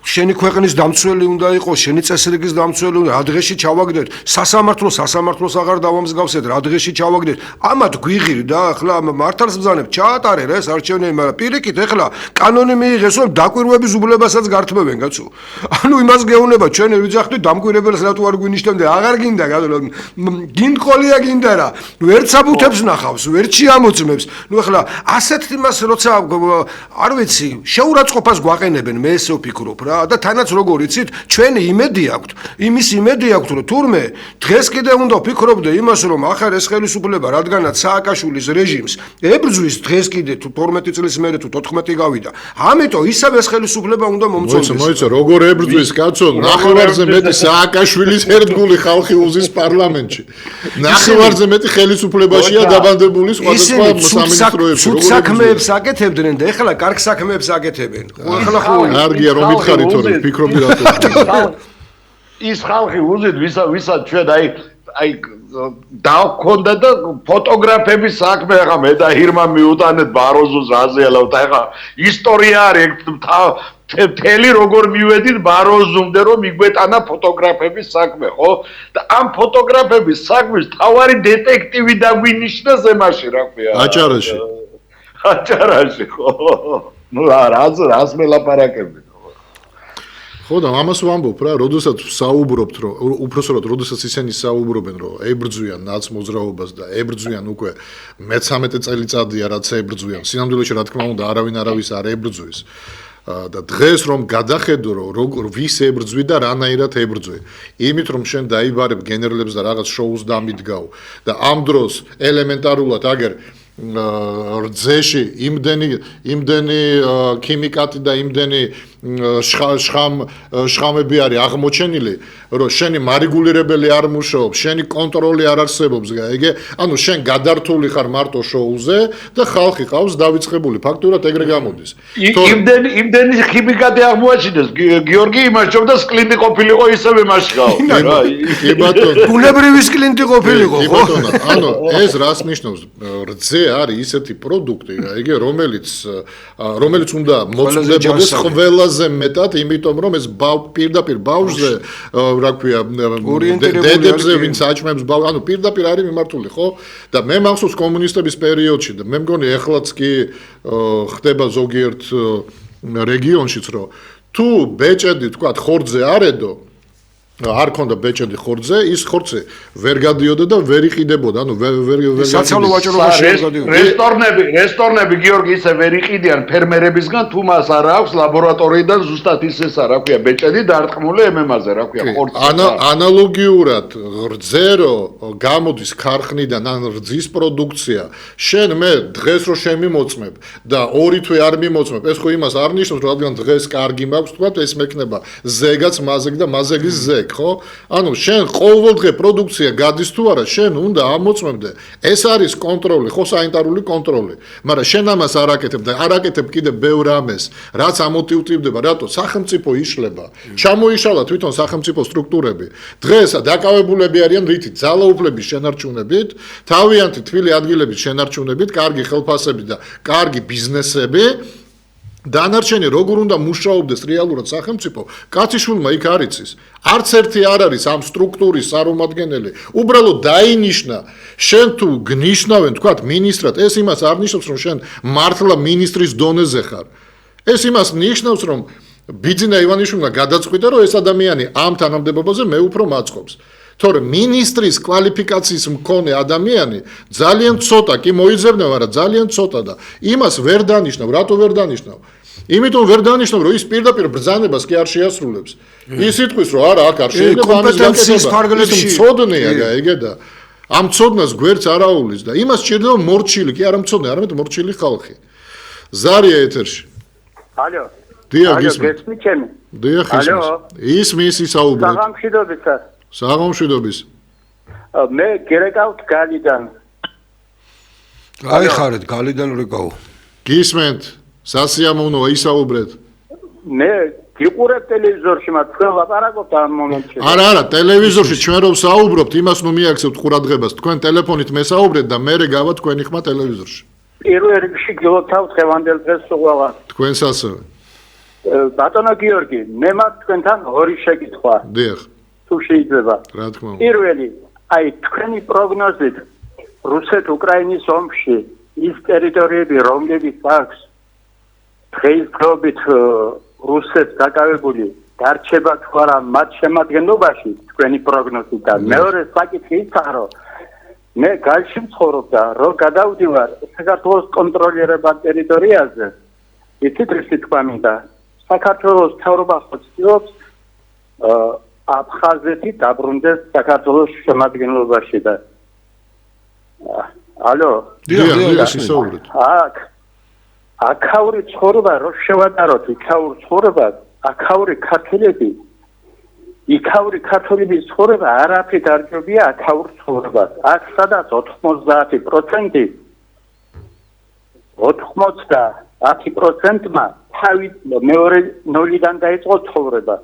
შენი ქვეყნის დამცველი უნდა იყოს, შენი წესრიგის დამცველი უნდა, რა დღეში ჩავაგდეთ. სასამართლოს აღარ დავამსგავსეთ, რა დღეში ჩავაგდეთ. ამათ გვიღիր და ახლა მართალს ბრძანებ, ჩაატარე რა ეს არჩევნები, მაგრამ პირიქით ახლა კანონი მიიღეს რომ დაკვირვების უბლებასაც გართმევენ კაცო. ანუ იმას გეუბნება ჩვენ ვიძახდით დამკვირვებელს რატო არ გვინიშნებდი, აღარ გინდა გინდყოლია გინდა რა. ვერც აბუთებს ნახავს, ვერც შეამოწმებს. ნუ ახლა ასეთ იმას როცა არ ვიცი, შეურაცხყოფას გვაყენებენ, მე ესე ვფიქრობ რა და თანაც როგორ იცით, ჩვენი იმედი აქვთ, იმის იმედი აქვთ რომ თურმე დღეს კიდე უნდა ვფიქრობდე იმას რომ ახლა ეს ხელისუფლება რადგანაც სააკაშვილის რეჟიმს ებრძვის დღეს კიდე თუ 12 წლის მერე თუ 14 გავიდა. ამიტომ ისევ ეს ხელისუფლება უნდა მომწონდეს. მოიცა, როგორ ებრძვის კაცო, ნახევარზე მეტი სააკაშვილის ერთგული ხალხი უზის პარლამენტში. ნახევარზე მეტი ხელისუფლებაშია დაბანდებული სხვადასხვა სამინისტროებში. სულ საქმეებს აკეთებდნენ და ეხლა კარგ საქმეებს აკეთებენ. ახლა ხო კარგია რომ მითხარი თორე ფიქრობდი რატო. ის ხალხი უზით ვისაც ჩვენ აი დაგვქონდა და ფოტოგრაფების საქმე ახლა მე და ჰირმა მიუტანეთ ბაროზოს აზიალავთ ახლა ისტორია არის მთელი როგორ მივედით ბაროზომდე რომ მიგვეტანა ფოტოგრაფების საქმე ხო და ამ ფოტოგრაფების საქმის თავარი დეტექტივი დაგვინიშნა ზემაში რა ქვია აჭარაში ხო ნუ რას მელაპარაკები ხო და ამას ვამბობ რა, როდესაც საუბრობთ, რომ უпроსოდ როდესაც ისინი საუბრობენ, რომ ებრძვიან ნაცმოძრაობას და ებრძვიან უკვე მე-13 წელიწადია რაც ებრძვიან. სინამდვილეში რა თქმა უნდა არავინ არავის არ ებრძვის. და დღეს რომ გადახედო რომ ვის ებრძვი და რანაირად ებრძვი. იმით რომ შენ დაიბარებ გენერლებს და რაღაც შოუს დამიდგავ და ამ დროს ელემენტარულად აგერ რძეში იმდენი ქიმიკატი და იმდენი შხამები არის აღმოჩენილი, რომ შენი მარეგულირებელი არ მუშაობს, შენი კონტროლი არ არსებობს, ეგე, ანუ შენ გადართული ხარ მარტო შოუზე და ხალხი ყავს დავიწყებული, ფაქტურად ეგრე გამოდის. იმდენი ქიმიკატი აღმოაჩინეს, გიორგი იმაჩობდა სკლინტი ყოფილიყო ისევე მაშხაო. კი ბატონო. ბუნებრივი სკლინტი ყოფილიყო, ხო? ბატონო, ანუ ეს რას ნიშნავს? რძე არის ისეთი პროდუქტი, ეგე, რომელიც უნდა მოწმდებოდეს ყველაზე მეტად, იმიტომ რომ ეს პირდაპირ ბავშვზე, რა ქვია, დედებზე ვინც აჭმებს ბავშვს, ანუ პირდაპირ არის მიმართული, ხო? და მე მახსოვს კომუნისტების პერიოდში და მე მგონი ეხლაც კი ხდება ზოგიერთ რეგიონშიც, რომ თუ ბეჭედი, თქვა, ხორცზე არედო არ ქონდა ბეჭედი ხორცზე, ის ხორცი ვერ გადიოდა და ვერ იყიდებოდა, ანუ ვერ საცალო ვაჭრობაში ვერ გადიოდა. რესტორნები გიორგი ისე ვერ იყიდიან ფერმერებისგან, თუ მას არ აქვს ლაბორატორიიდან ზუსტად ისესა, რა ქვია, ბეჭედი დარტყმული MM-აზე, რა ქვია, ხორცი. ანალოგიურად რძე რო გამოდის ქარხნიდან ან რძის პროდუქცია, შენ მე დღეს რო შემიმოწმებ და ორი თვე არ მიმოწმებ, ეს ხო იმას არ ნიშნავს, რომ რადგან დღეს კარგი მაქვს, თქვა, ეს მექნება ზეგაც მაზეგ და მაზეგის ზეგ. ხო? ანუ შენ ყოველდღე პროდუქცია გადის თუ არა, შენ უნდა ამოწმებდე. ეს არის კონტროლი, ხო, სანიტარული კონტროლი. მაგრამ შენ ამას არ აკეთებ და არ აკეთებ კიდე ბევრ ამას, რაც ამოტივტივდება, რატო სახელმწიფო იშლება. ჩამოიშალა თვითონ სახელმწიფო სტრუქტურები. დღეს დაკავებულები არიან რითი? ძალაუფლების შენარჩუნებით, თავიანთი თბილი ადგილების შენარჩუნებით, კარგი ხელფასები და კარგი ბიზნესები. დანარჩენი როგორ უნდა მუშაობდეს რეალურად სახელმწიფო, კაციშვილმა იქ არ იცის. არც ერთი არ არის ამ სტრუქტურის წარმომადგენელი. უბრალოდ დაინიშნა, შენ თუ გნიშნავენ, თქვათ, მინისტრად, ეს იმას არ ნიშნავს, რომ შენ მართლა მინისტრის დონეზე ხარ. ეს იმას ნიშნავს, რომ ბიძინა ივანიშვილმა გადაწყვიტა, რომ ეს ადამიანი ამ თანამდებობაზე მე უფრო მაწყობს. თორე მინისტრის კვალიფიკაციის მქონე ადამიანი ძალიან ცოტა კი მოიძებნა, მაგრამ ძალიან ცოტა და იმას ვერ დანიშნავ, რატო ვერ დანიშნავ? იმიტომ ვერ დანიშნავ, რომ ის პირდაპირ ბრძანებას კი არ შეასრულებს. ის იტყვის, რომ არა, აქ არ შეიძლება კომპეტენციის ფარგლებში ცოდნეა, ეგე და ამ ცოდნას გვერდს არ აუვლის და იმას სჭირდება მორჩილი, კი არა მცოდნე, არამედ მორჩილი ხალხი. ზარია ეთერში. ალო. დიახ, გესმით ჩემი? დიახ, ისმის ისაუბრეთ. საღამშვიდობისა. საღამშვიდობის. მე გერეკავთ გალიდან. აი ხარეთ გალიდან რეკავ. გისმენთ, სასიამოვნოა ისაუბრეთ. მე გიყურებ ტელევიზორში, მაგრამ თქვენ ლაპარაკობთ ამ მომენტში. არა, ტელევიზორში ჩვენ რომ საუბრობთ, იმას ნუ მიაქცევთ ყურადღებას. თქვენ ტელეფონით მესაუბრეთ და მე რეგავა თქვენი ხმა ტელევიზორში. პირველ რიგში გილოცავთ ხევანდელ დღეს ყველა. თქვენს ასევე. ბატონო გიორგი, მე მაქვს თქვენთან ორი შეკითხვა. დიახ. თუ შეიძლება. რა თქმა უნდა. პირველი, აი თქვენი პროგნოზით რუსეთ-უკრაინის ომში ის ტერიტორიები, რომლებიც აქვს დღეისდღეობით რუსეთს დაკავებული, დარჩება თუ არა მათ შემადგენლობაში თქვენი პროგნოზით და მეორე საკითხი ისაა, რომ მე გალში მცხოვრობდა, რომ გადავდივარ საქართველოს კონტროლირებად ტერიტორიაზე, იცით რისი თქვა მინდა, საქართველოს მთავრობა ხოცობს აფხაზეთი დაბრუნდეს საქართველოს შემადგენლობაში და ალო დიახ, ისაუბრეთ. აქაური ცხოვრება რო შევატაროთ, იქაურ ცხოვრებას, აქაური ქართველები, იქაური ქართველების ცხოვრება არაფრით არ ჯობია აქაურ ცხოვრებას. აქ სადაც 90%-მა თავი მეორე ნოლიდან დაიწყო ცხოვრება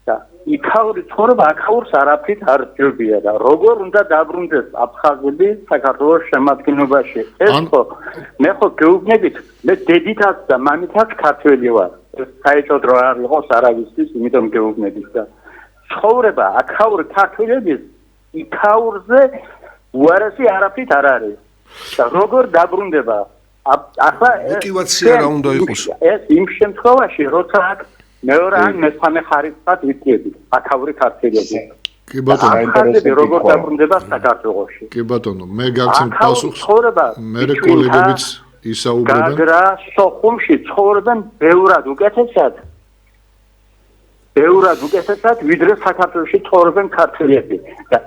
და იქაური ცხოვრება აქაურს არაფრით არ ჯობია და როგორ უნდა დაბრუნდეს აფხაზები საქართველოს შემადგენლობაში. ეს ხო მე ხო გეუბნებით, მე დედითაც და მამითაც ქართველი ვარ. საერთოდ რა არ იყოს არავისთვის, იმიტომ გეუბნებით და ცხოვრება აქაური ქართველების იქაურზე უარესი არაფრით არ არის. და როგორ დაბრუნდება? ახლა мотивация რა უნდა იყოს? ეს იმ შემთხვევაში, როცა აქ მეორე ან მესამე ხარისხად ვიწევთ აქაური ქართველები. კი ბატონო, ინტერესები როგორ დაბრუნდება საქართველოში? კი ბატონო, მე გაგცემ პასუხს. მე კოლეგებიც ისაუბრებენ. გაგრა სოხუმში ცხოვრობენ ბევრად უკეთესად, ვიდრე საქართველოში ცხოვრობენ ქართველები. და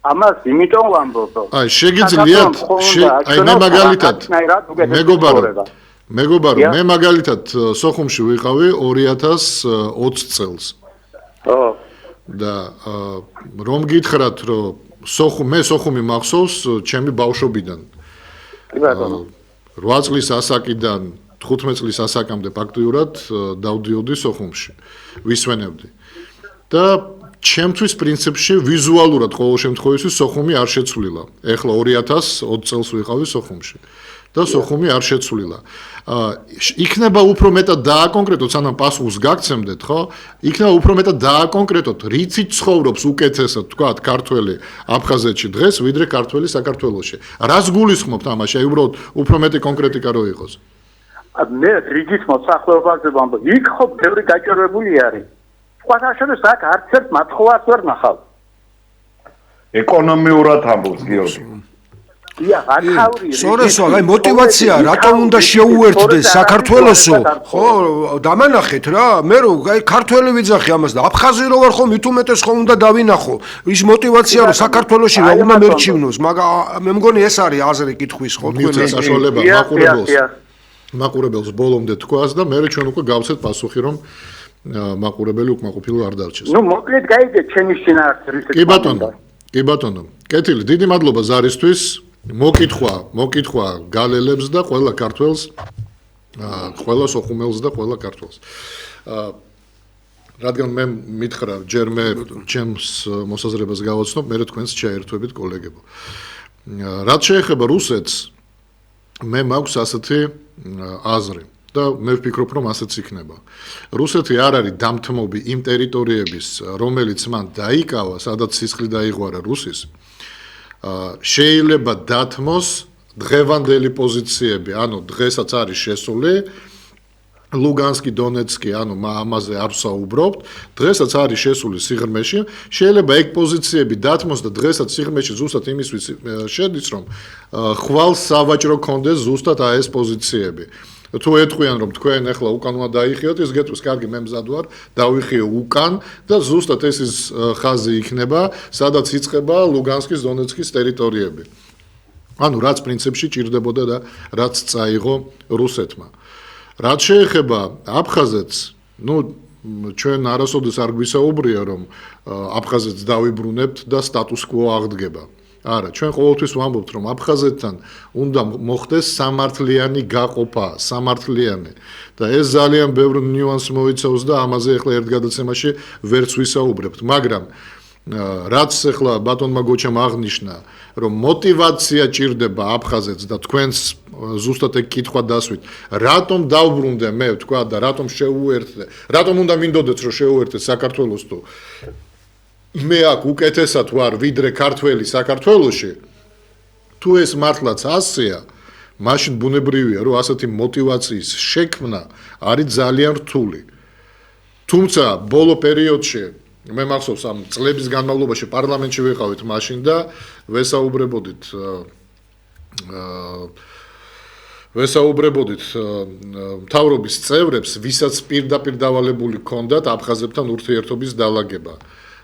ამას იმიტომ ვამბობ. აი, შეგიძლიათ, აი მე მაგალითად მეგობარო, მე მაგალითად სოხუმში ვიყავი 2020 წელს. და რომ გითხრათ, რომ მე სოხუმი მახსოვს ჩემი ბავშვობიდან. 8 წლის ასაკიდან 15 წლის ასაკამდე ფაქტიურად დავდიოდი სოხუმში. ვისვენებდი. და ჩემთვის პრინციპში ვიზუალურად ყოველ შემთხვევაში სოხუმი არ შეცვლილა. ეხლა 2020 წელს ვიყავი სოხუმში. და სოხუმი არ შეცვლილა. იქნება უფრო მეტად დააკონკრეტოთ, სანამ პასუხს გაგცემდეთ, ხო? იქნება უფრო მეტად დააკონკრეტოთ, რითი ცხოვრობს უკეთესად, თქვათ, ქართველი აფხაზეთში დღეს, ვიდრე ქართველი საქართველოში. რას გულისხმობთ ამაში? აი უბრალოდ უფრო მეტი კონკრეტიკა რო იყოს. მე რიგით მოსახლეობაზე ვამბობ, იქ ხო ბევრი გაჭირვებული არის. სხვათა შორის აქ არც ერთ მათხოვარს ვერ ნახავ. ეკონომიურად ამბობს გიორგი. სორესო, აი мотивация რატომ უნდა შეუერთდეს საქართველოსო? ხო, დამანახეთ რა, მე რო აი ქართველი ვიძახი ამას და აფხაზი რო ვარ ხო, მით უმეტეს ხო უნდა დავინახო. ის мотивация რო საქართველოში რა უნდა მერჩივნოს, მაგრამ მე მგონი ეს არის აზრი კითხვის ხო თქვენ ეს საშუალება მაყურებელს ბოლომდე თქვას და მე ჩვენ უკვე გავცეთ პასუხი რომ მაყურებელი უკმაყოფილო არ დარჩეს. ნუ მოკლედ გაიგეთ ჩემი შინაარსით. კი ბატონო. კეთილი, დიდი მადლობა ზარისთვის. მოკითხვა გალელებს და ყველა ქართველს, ყველა სოხუმელს და ყველა ქართველს. რადგან მე მითხრა, ჯერ მე ჩემს მოსაზრებას გავაცნობ, მე თქვენს ჩაერთვებით კოლეგებო. რაც შეეხება რუსეთს, მე მაქვს ასეთი აზრი და მე ვფიქრობ, რომ ასეც იქნება. რუსეთი არ არის დამთმობი იმ ტერიტორიების, რომელიც მან დაიკავა, სადაც სისხლი დაიღვარა რუსის. შეიძლება დათმოს დღევანდელი პოზიციები, ანუ დღესაც არის შესული ლუგანსკი, დონეცკი, ანუ ამაზე არ ვსაუბრობთ, დღესაც არის შესული სიღრმეში, შეიძლება ეგ პოზიციები დათმოს და დღესაც სიღრმეში ზუსტად იმისთვის შედის, რომ ხვალ სავაჭრო კონდეს ზუსტად ეს პოზიციები. თუ ეთქვიან რომ თქვენ ახლა უკან უნდა დაიხიოთ, ის გეტყვის, კარგი, მე მზად ვარ, დავიხიო უკან და ზუსტად ეს ის ხაზი იქნება, სადაც იწყება ლუგანსკის, დონეცკის ტერიტორიები. ანუ რაც პრინციპში ჭირდებოდა და რაც წაიღო რუსეთმა. რაც შეეხება აფხაზეთს, ნუ ჩვენ არასოდეს არ გვისაუბრია რომ აფხაზეთს დავიბრუნებთ და სტატუს კვო აღდგება. არა, ჩვენ ყოველთვის ვამბობთ, რომ აფხაზეთთან უნდა მოხდეს სამართლიანი გაყოფა, სამართლიანი. და ეს ძალიან ბევრ ნიუანსს მოიცავს და ამაზე ახლა ერთ გადაცემაში ვერც ვისაუბრებთ, მაგრამ რაც ახლა ბატონმა გოჩამ აღნიშნა, რომ мотивация ჭირდება აფხაზეთს და თქვენს ზუსტად ეგ კითხვა დასვით, რატომ დავბრუნდე მე თქვა და რატომ შეუერთდე, რატომ უნდა მინდოდეთ რომ შეუერთდე საქართველოს თუ მე აქ უკეთესად ვარ ვიდრე ქართველი საქართველოში, თუ ეს მართლაც ასეა, მაშინ ბუნებრივია, რომ ასეთი мотивацიის შექმნა არის ძალიან რთული. თუმცა ბოლო პერიოდში მე მახსოვს ამ წლების განმავლობაში პარლამენტში ვიყავით მაშინ და ვესაუბრებოდით მთავრობის წევრებს, ვისაც პირდაპირ დავალებული ჰქონდათ აფხაზებთან ურთიერთობის დალაგება.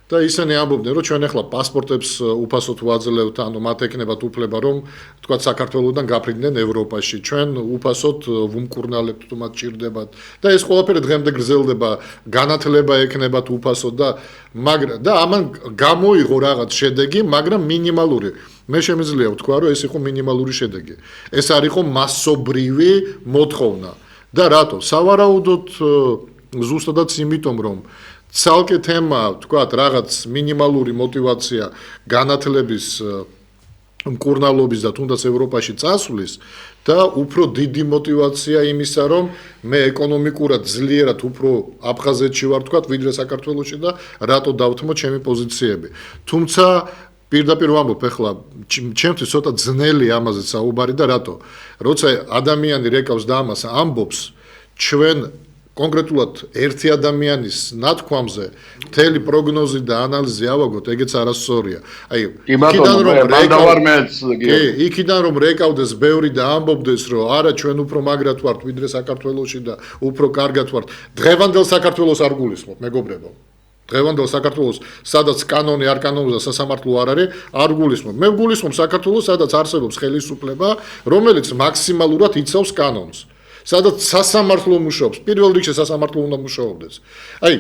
და ისინი ამბობდნენ, რომ ჩვენ ახლა პასპორტებს უფასოდ ვაძლევთ, ანუ მათ ეკნებათ უფლება, რომ თქვა საქართველოსდან გაფრინდნენ ევროპაში. ჩვენ უფასოდ ვუმკურნალებთ, თუ მათ ჭირდებათ. და ეს ყველაფერი დღემდე გრძელდება, განათლება ეკნებათ უფასოდ და ამან გამოიღო რაღაც შედეგი, მაგრამ მინიმალური. მე შემიძლია ვთქვა, რომ ეს იყო მინიმალური შედეგი. ეს არ იყო მასობრივი მოთხოვნა. და რატო? სავარაუდოდ ზუსტადაც იმიტომ, რომ ცალკე თემა, თქვათ, რაღაც მინიმალური мотиваცია განათლების მკურნალობის და თუნდაც ევროპაში წასვლის და უფრო დიდი мотиваცია იმისა, რომ მე ეკონომიკურად ძლიერად უფრო აფხაზეთში ვარ, თქვათ, ვიდრე საქართველოში და რატო დავთმო ჩემი პოზიციები. თუმცა პირდაპირ ვამბობ, ეხლა ჩემთვის ცოტა ძნელი ამაზე საუბარი და რატო? როცა ადამიანი რეკავს და ამას ამბობს, ჩვენ კონკრეტულად ერთი ადამიანის ნათქვამზე მთელი პროგნოზი და ანალიზი ავაგოთ, ეგეც არასწორია. აი, იქიდან რომ რეკავდეს ბევრი და ამბობდეს, რომ არა ჩვენ უფრო მაგრად ვართ ვიდრე საქართველოში და უფრო კარგად ვართ. დღევანდელ საქართველოს არ გულისხმობ, მეგობრებო. დღევანდელ საქართველოს, სადაც კანონი არ კანონზე სასამართლო არ არის, არ გულისხმობ. მე გულისხმობ საქართველოს, სადაც არსებობს ხელისუფლება, რომელიც მაქსიმალურად იცავს კანონს. სადაც სასამართლო მუშაობს, პირველ რიგში სასამართლო უნდა მუშაობდეს. აი,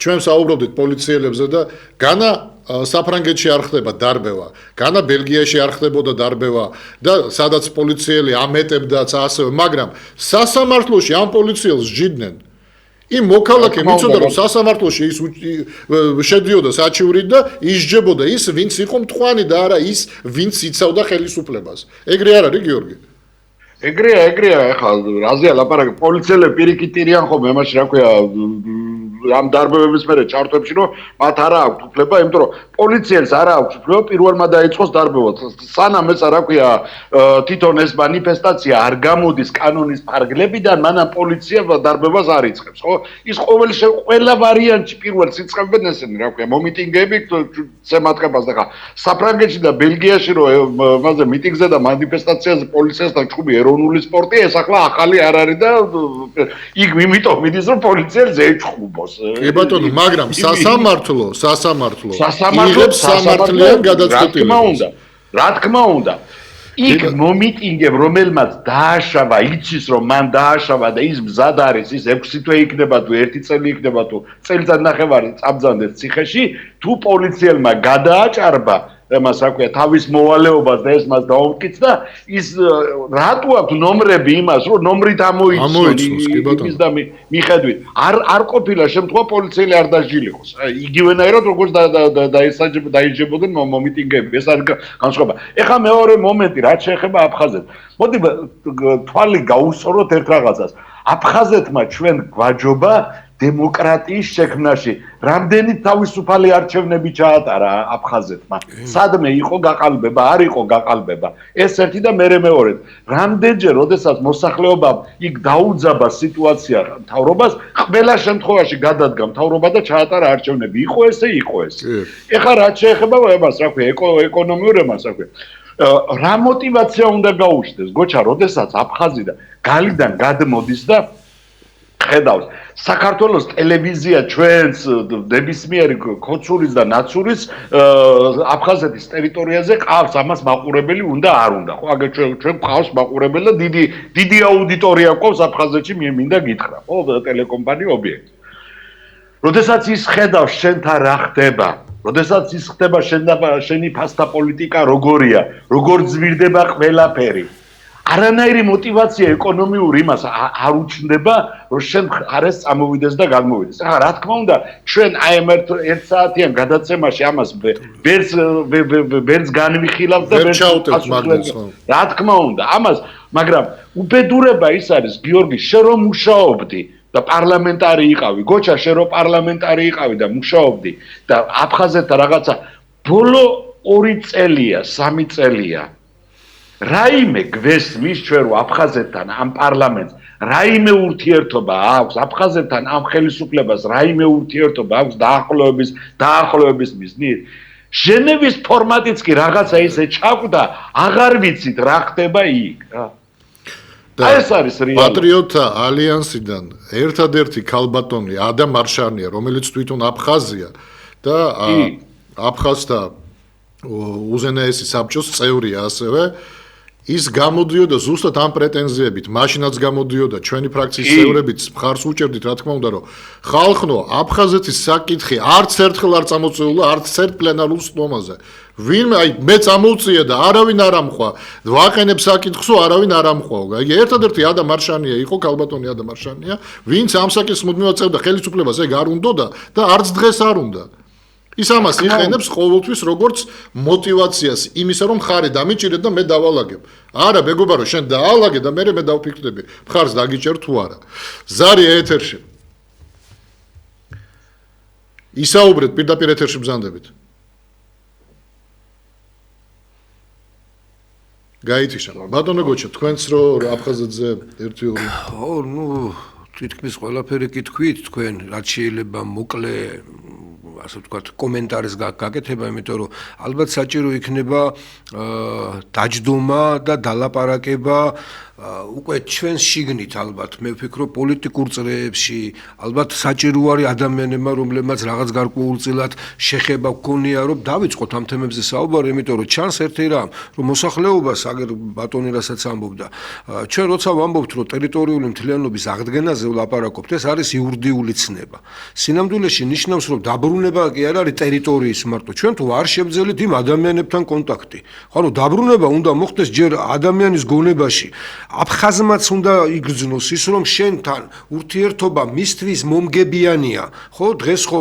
ჩვენ საუბრობდით პოლიციელებზე და განა საფრანგეთში არ ხდება დარბევა, განა ბელგიაში არ ხდებოდა დარბევა და სადაც პოლიციელი ამეტებდაც ასევე, მაგრამ სასამართლოში ამ პოლიციელს ჯიდნენ. იმ მოქალაქემ იცოდა რომ სასამართლოში ის შედიოდა საჩივრით და ისჯებოდა ის ვინც იყო მტყვანი და არა ის ვინც იცავდა ხელისუფლებას. ეგრე არ არის გიორგი? ეგრეა, ეხლა რაზეა ლაპარაკი, პოლიციელები პირიქით ტირიან ხოლმე იმაში, რა ქვია, ამ დარბევების მერე ჩართვებში, რომ მათ არა აქვთ უფლება, იმიტომ რომ პოლიციელს არა აქვს უფლება პირველმა დაიწყოს დარბევა. სანამ ეს რა ქვია, თვითონ ეს მანიფესტაცია არ გამოდის კანონის ფარგლებიდან, მანამ პოლიცია დარბევას არ იწყებს, ხო? ის ყველა ვარიანტში პირველ იწყებენ ესენი, რა ქვია, მომიტინგები ზემატყებას და ხა საფრანგეთში და ბელგიაში რომ მასე მიტინგზე და მანიფესტაციაზე პოლიციასთან ჩხუბი ეროვნული სპორტი, ეს ახლა ახალი არ არის და იქ იმიტომ მიდის რომ პოლიციელს ეჩხუბოს. კი ბატონო, მაგრამ სასამართლო იღებს სამართლიან გადაწყვეტილებას. რა თქმა უნდა. იქ მომიტინგებ, რომელმაც დააშავა, იცის რომ მან დააშავა და ის მზად არის, ის 6 თვე იქნება თუ 1 წელი იქნება თუ წელიწად ნახევარი წამძანდეს ციხეში, თუ პოლიციელმა გადააჭარბა მას რა ქვია თავის მოვალეობას და ეს მას დაუმტკიცდა, ის რატო აქვს ნომრები იმას, რომ ნომრით ამოიცნოს ის და მიხედვით. არ ყოფილა შემთხვევა პოლიციელი არ დასჯილიყოს. იგივენაირად როგორც დაიჯებოდნენ მომიტინგეები. ეს არის განსხვავება. ეხლა მეორე მომენტი, რაც შეეხება აფხაზეთს. მოდი თვალი გაუსწოროთ ერთ რაღაცას. აფხაზეთმა ჩვენ გვაჯობა დემოკრატიის შექმნაში. რამდენი თავისუფალი არჩევნები ჩაატარა აფხაზეთმა? სადმე იყო გაყალბება, არ იყო გაყალბება. ეს ერთი და მეორე. რამდენჯერ, როდესაც მოსახლეობამ იქ დაუძაბა სიტუაცია მთავრობას, ყველა შემთხვევაში გადადგა მთავრობა და ჩაატარა არჩევნები. იყო ესე, იყო ეს. ეხლა რაც შეეხება εμას, რა ქვია, ეკონომიურ ემას, რა ქვია. რა мотиваცია უნდა გაუჩნდეს? გოჩა, როდესაც აფხაზი და გალიდან გადმოდის და ხედავს საქართველოს ტელევიზია ჩვენს ნებისმიერი ქოცურის და ნაცურის აფხაზეთის ტერიტორიაზე ყავს ამას მაყურებელი უნდა არ უნდა ხო აგერ ჩვენ ყავს მაყურებელი და დიდი აუდიტორია ყავს აფხაზეთში მინდა გითხრა ხო ტელეკომპანია ობიექტი როდესაც ის ხედავს შენთან რა ხდება როდესაც ის ხდება შენი ფასთა პოლიტიკა როგორია როგორ ძვირდება ყველაფერი არანაირი мотиваცია ეკონომიური იმას არ უჩნდება რომ შენ არის წამოვიდეს და გამოვიდეს. ახლა რა თქმა უნდა ჩვენ აი ერთ საათიან გადაცემაში ამას ვერც განვიხილავთ და ვერც ჩავტევთ რა თქმა უნდა ამას მაგრამ უბედურება ის არის გიორგი შენ რომ მუშაობდი და პარლამენტარი იყავი გოჩა შენ რომ პარლამენტარი იყავი და მუშაობდი და აფხაზეთთან რაღაცა ბოლო 2 წელია 3 წელია რაიმე გვესმის ჩვენ რომ აფხაზეთთან ამ პარლამენტს რაიმე ურთიერთობა აქვს აფხაზეთთან ამ ხელისუფლებას რაიმე ურთიერთობა აქვს დაახლოების მიზნით ჟენევის ფორმატიც კი რაღაცა ისე ჩაკვდა აღარ ვიცით რა ხდება იქ რა ეს არის რეალობა პატრიოტთა ალიანსიდან ერთადერთი ქალბატონი ადამ მარშანია რომელიც თვითონ აფხაზია და აფხაზთა უზენაესი საბჭოს წევრია ასევე ის გამოდიოდა ზუსტად ამ პრეტენზიებით, მაშინაც გამოდიოდა ჩვენი ფრაქციის წევრებიც მხარს უჭერდით, რა თქმა უნდა, რომ ხალხნო აფხაზეთის საკითხი არც ერთხელ არ წამოწეულა არც ერთ პლენარულ სტომაზე. ვინმე აი მე წამოვწია და არავინ არ ამხვა, ვაყენებ საკითხსო არავინ არ ამხვაო. აი ერთადერთი ადამ არშანია იყო, ქალბატონი ადამ არშანია, ვინც ამ საკითხს მუდმივად წერდა ხელისუფლებას, ეგ არ უნდოდა და არც დღეს არ უნდა. ის ამას იყენებს ყოველთვის როგორც мотиваციას იმისა რომ ხარი დამიჭირეთ და მე დავალაგებ. არა მეგობარო შენ დაალაგე და მე დავფიქრდები მხარს დაგიჭერ თუ არა. ზარი ეთერში. ისაუბრეთ პირდაპირ ეთერში ბრძანდებით. გაითიშა. ბატონო გოჩა თქვენც რო აფხაზეთზე 1-2 თითქმის ყველაფერი კი თქვით თქვენ რაც შეიძლება მოკლე ასე ვთქვათ კომენტარის გაკეთება, იმიტომ რომ ალბათ საჭირო იქნება დაჯდომა და დალაპარაკება უკვე ჩვენს შიგნით ალბათ მე ვფიქრობ პოლიტიკურ წრეებში ალბათ საჭირო არის ადამიანებმა რომლებმაც რაღაც გარკვეულწილად შეხება გქონია რომ დავიწყოთ ამ თემებზე საუბარი, იმიტომ რომ ჩანს ერთი რამ რომ მოსახლეობას აგერ ბატონი რასაც ამბობდა ჩვენ როცა ვამბობთ რომ ტერიტორიული მთლიანობის აღდგენაზე ვლაპარაკობთ ეს არის იურიდიული ცნება. სინამდვილეში ნიშნავს რომ დაბრუნება კი არ არის ტერიტორიის მარტო ჩვენ თუ არ შევძელით იმ ადამიანებთან კონტაქტი. ხო რომ დაბრუნება უნდა მოხდეს ჯერ ადამიანის გონებაში აფხაზმაც უნდა იგრძნოს ის რომ შენთან ურთიერთობა მისთვის მომგებიანია. ხო დღეს ხო